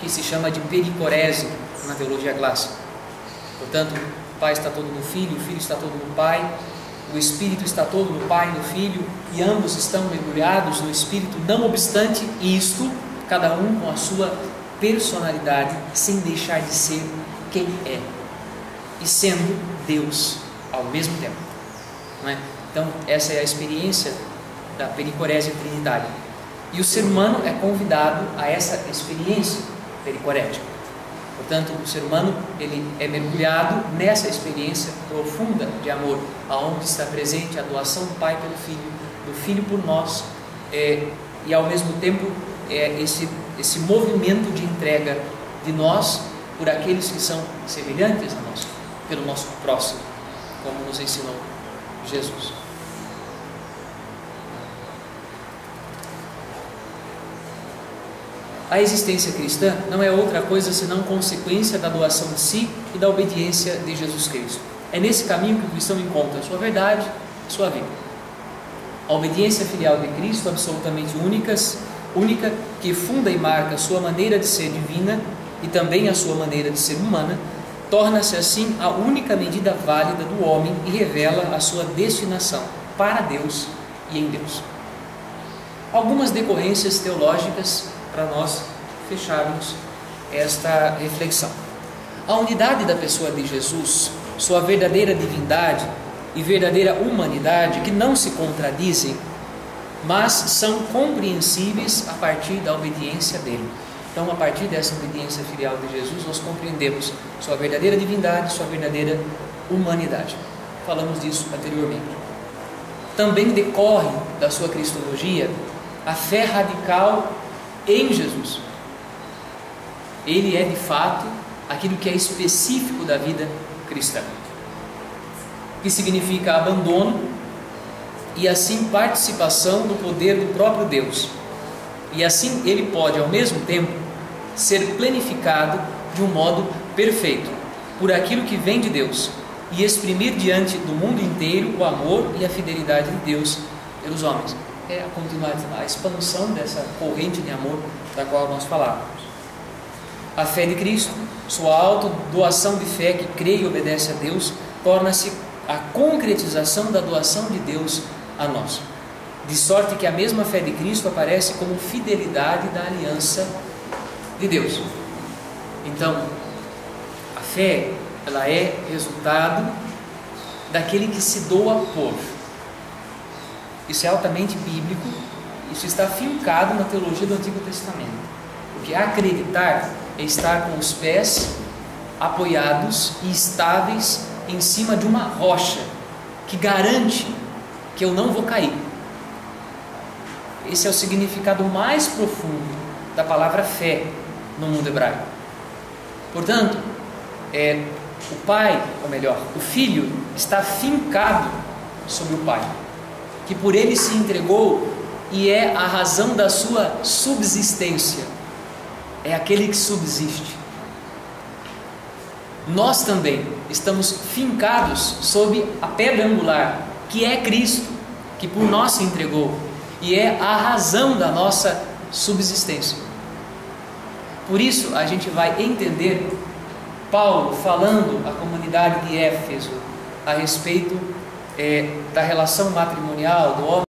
Que se chama de pericorese na teologia clássica. Portanto, o Pai está todo no Filho, o Filho está todo no Pai, o Espírito está todo no Pai e no Filho, e ambos estão mergulhados no Espírito, não obstante isto, cada um com a sua personalidade, sem deixar de ser quem é, e sendo Deus ao mesmo tempo, não é? Então, essa é a experiência da pericorese trinitária. E o ser humano é convidado a essa experiência pericorética. Portanto, o ser humano ele é mergulhado nessa experiência profunda de amor, aonde está presente a doação do Pai pelo Filho, do Filho por nós, e ao mesmo tempo esse movimento de entrega de nós por aqueles que são semelhantes a nós, pelo nosso próximo, como nos ensinou Jesus. A existência cristã não é outra coisa senão consequência da doação de si e da obediência de Jesus Cristo. É nesse caminho que o cristão encontra a sua verdade, a sua vida. A obediência filial de Cristo, absolutamente única, que funda e marca a sua maneira de ser divina e também a sua maneira de ser humana, torna-se assim a única medida válida do homem e revela a sua destinação para Deus e em Deus. Algumas decorrências teológicas para nós fecharmos esta reflexão. A unidade da pessoa de Jesus, sua verdadeira divindade e verdadeira humanidade, que não se contradizem, mas são compreensíveis a partir da obediência dele. Então, a partir dessa obediência filial de Jesus, nós compreendemos sua verdadeira divindade, sua verdadeira humanidade. Falamos disso anteriormente. Também decorre da sua cristologia a fé radical em Jesus. Ele é de fato aquilo que é específico da vida cristã, que significa abandono e assim participação no poder do próprio Deus. E assim ele pode ao mesmo tempo ser planificado de um modo perfeito por aquilo que vem de Deus e exprimir diante do mundo inteiro o amor e a fidelidade de Deus pelos homens. É a continuação, a expansão dessa corrente de amor da qual nós falávamos. A fé de Cristo, sua autodoação de fé que crê e obedece a Deus, torna-se a concretização da doação de Deus a nós. De sorte que a mesma fé de Cristo aparece como fidelidade da aliança de Deus. Então, a fé, ela é resultado daquele que se doa por. Isso é altamente bíblico, isso está fincado na teologia do Antigo Testamento. Porque acreditar é estar com os pés apoiados e estáveis em cima de uma rocha que garante que eu não vou cair. Esse é o significado mais profundo da palavra fé no mundo hebraico. Portanto, o pai, ou melhor, o filho está fincado sobre o pai, que por ele se entregou e é a razão da sua subsistência, é aquele que subsiste. Nós também estamos fincados sob a pedra angular, que é Cristo, que por nós se entregou e é a razão da nossa subsistência. Por isso a gente vai entender Paulo falando à comunidade de Éfeso a respeito da relação matrimonial do homem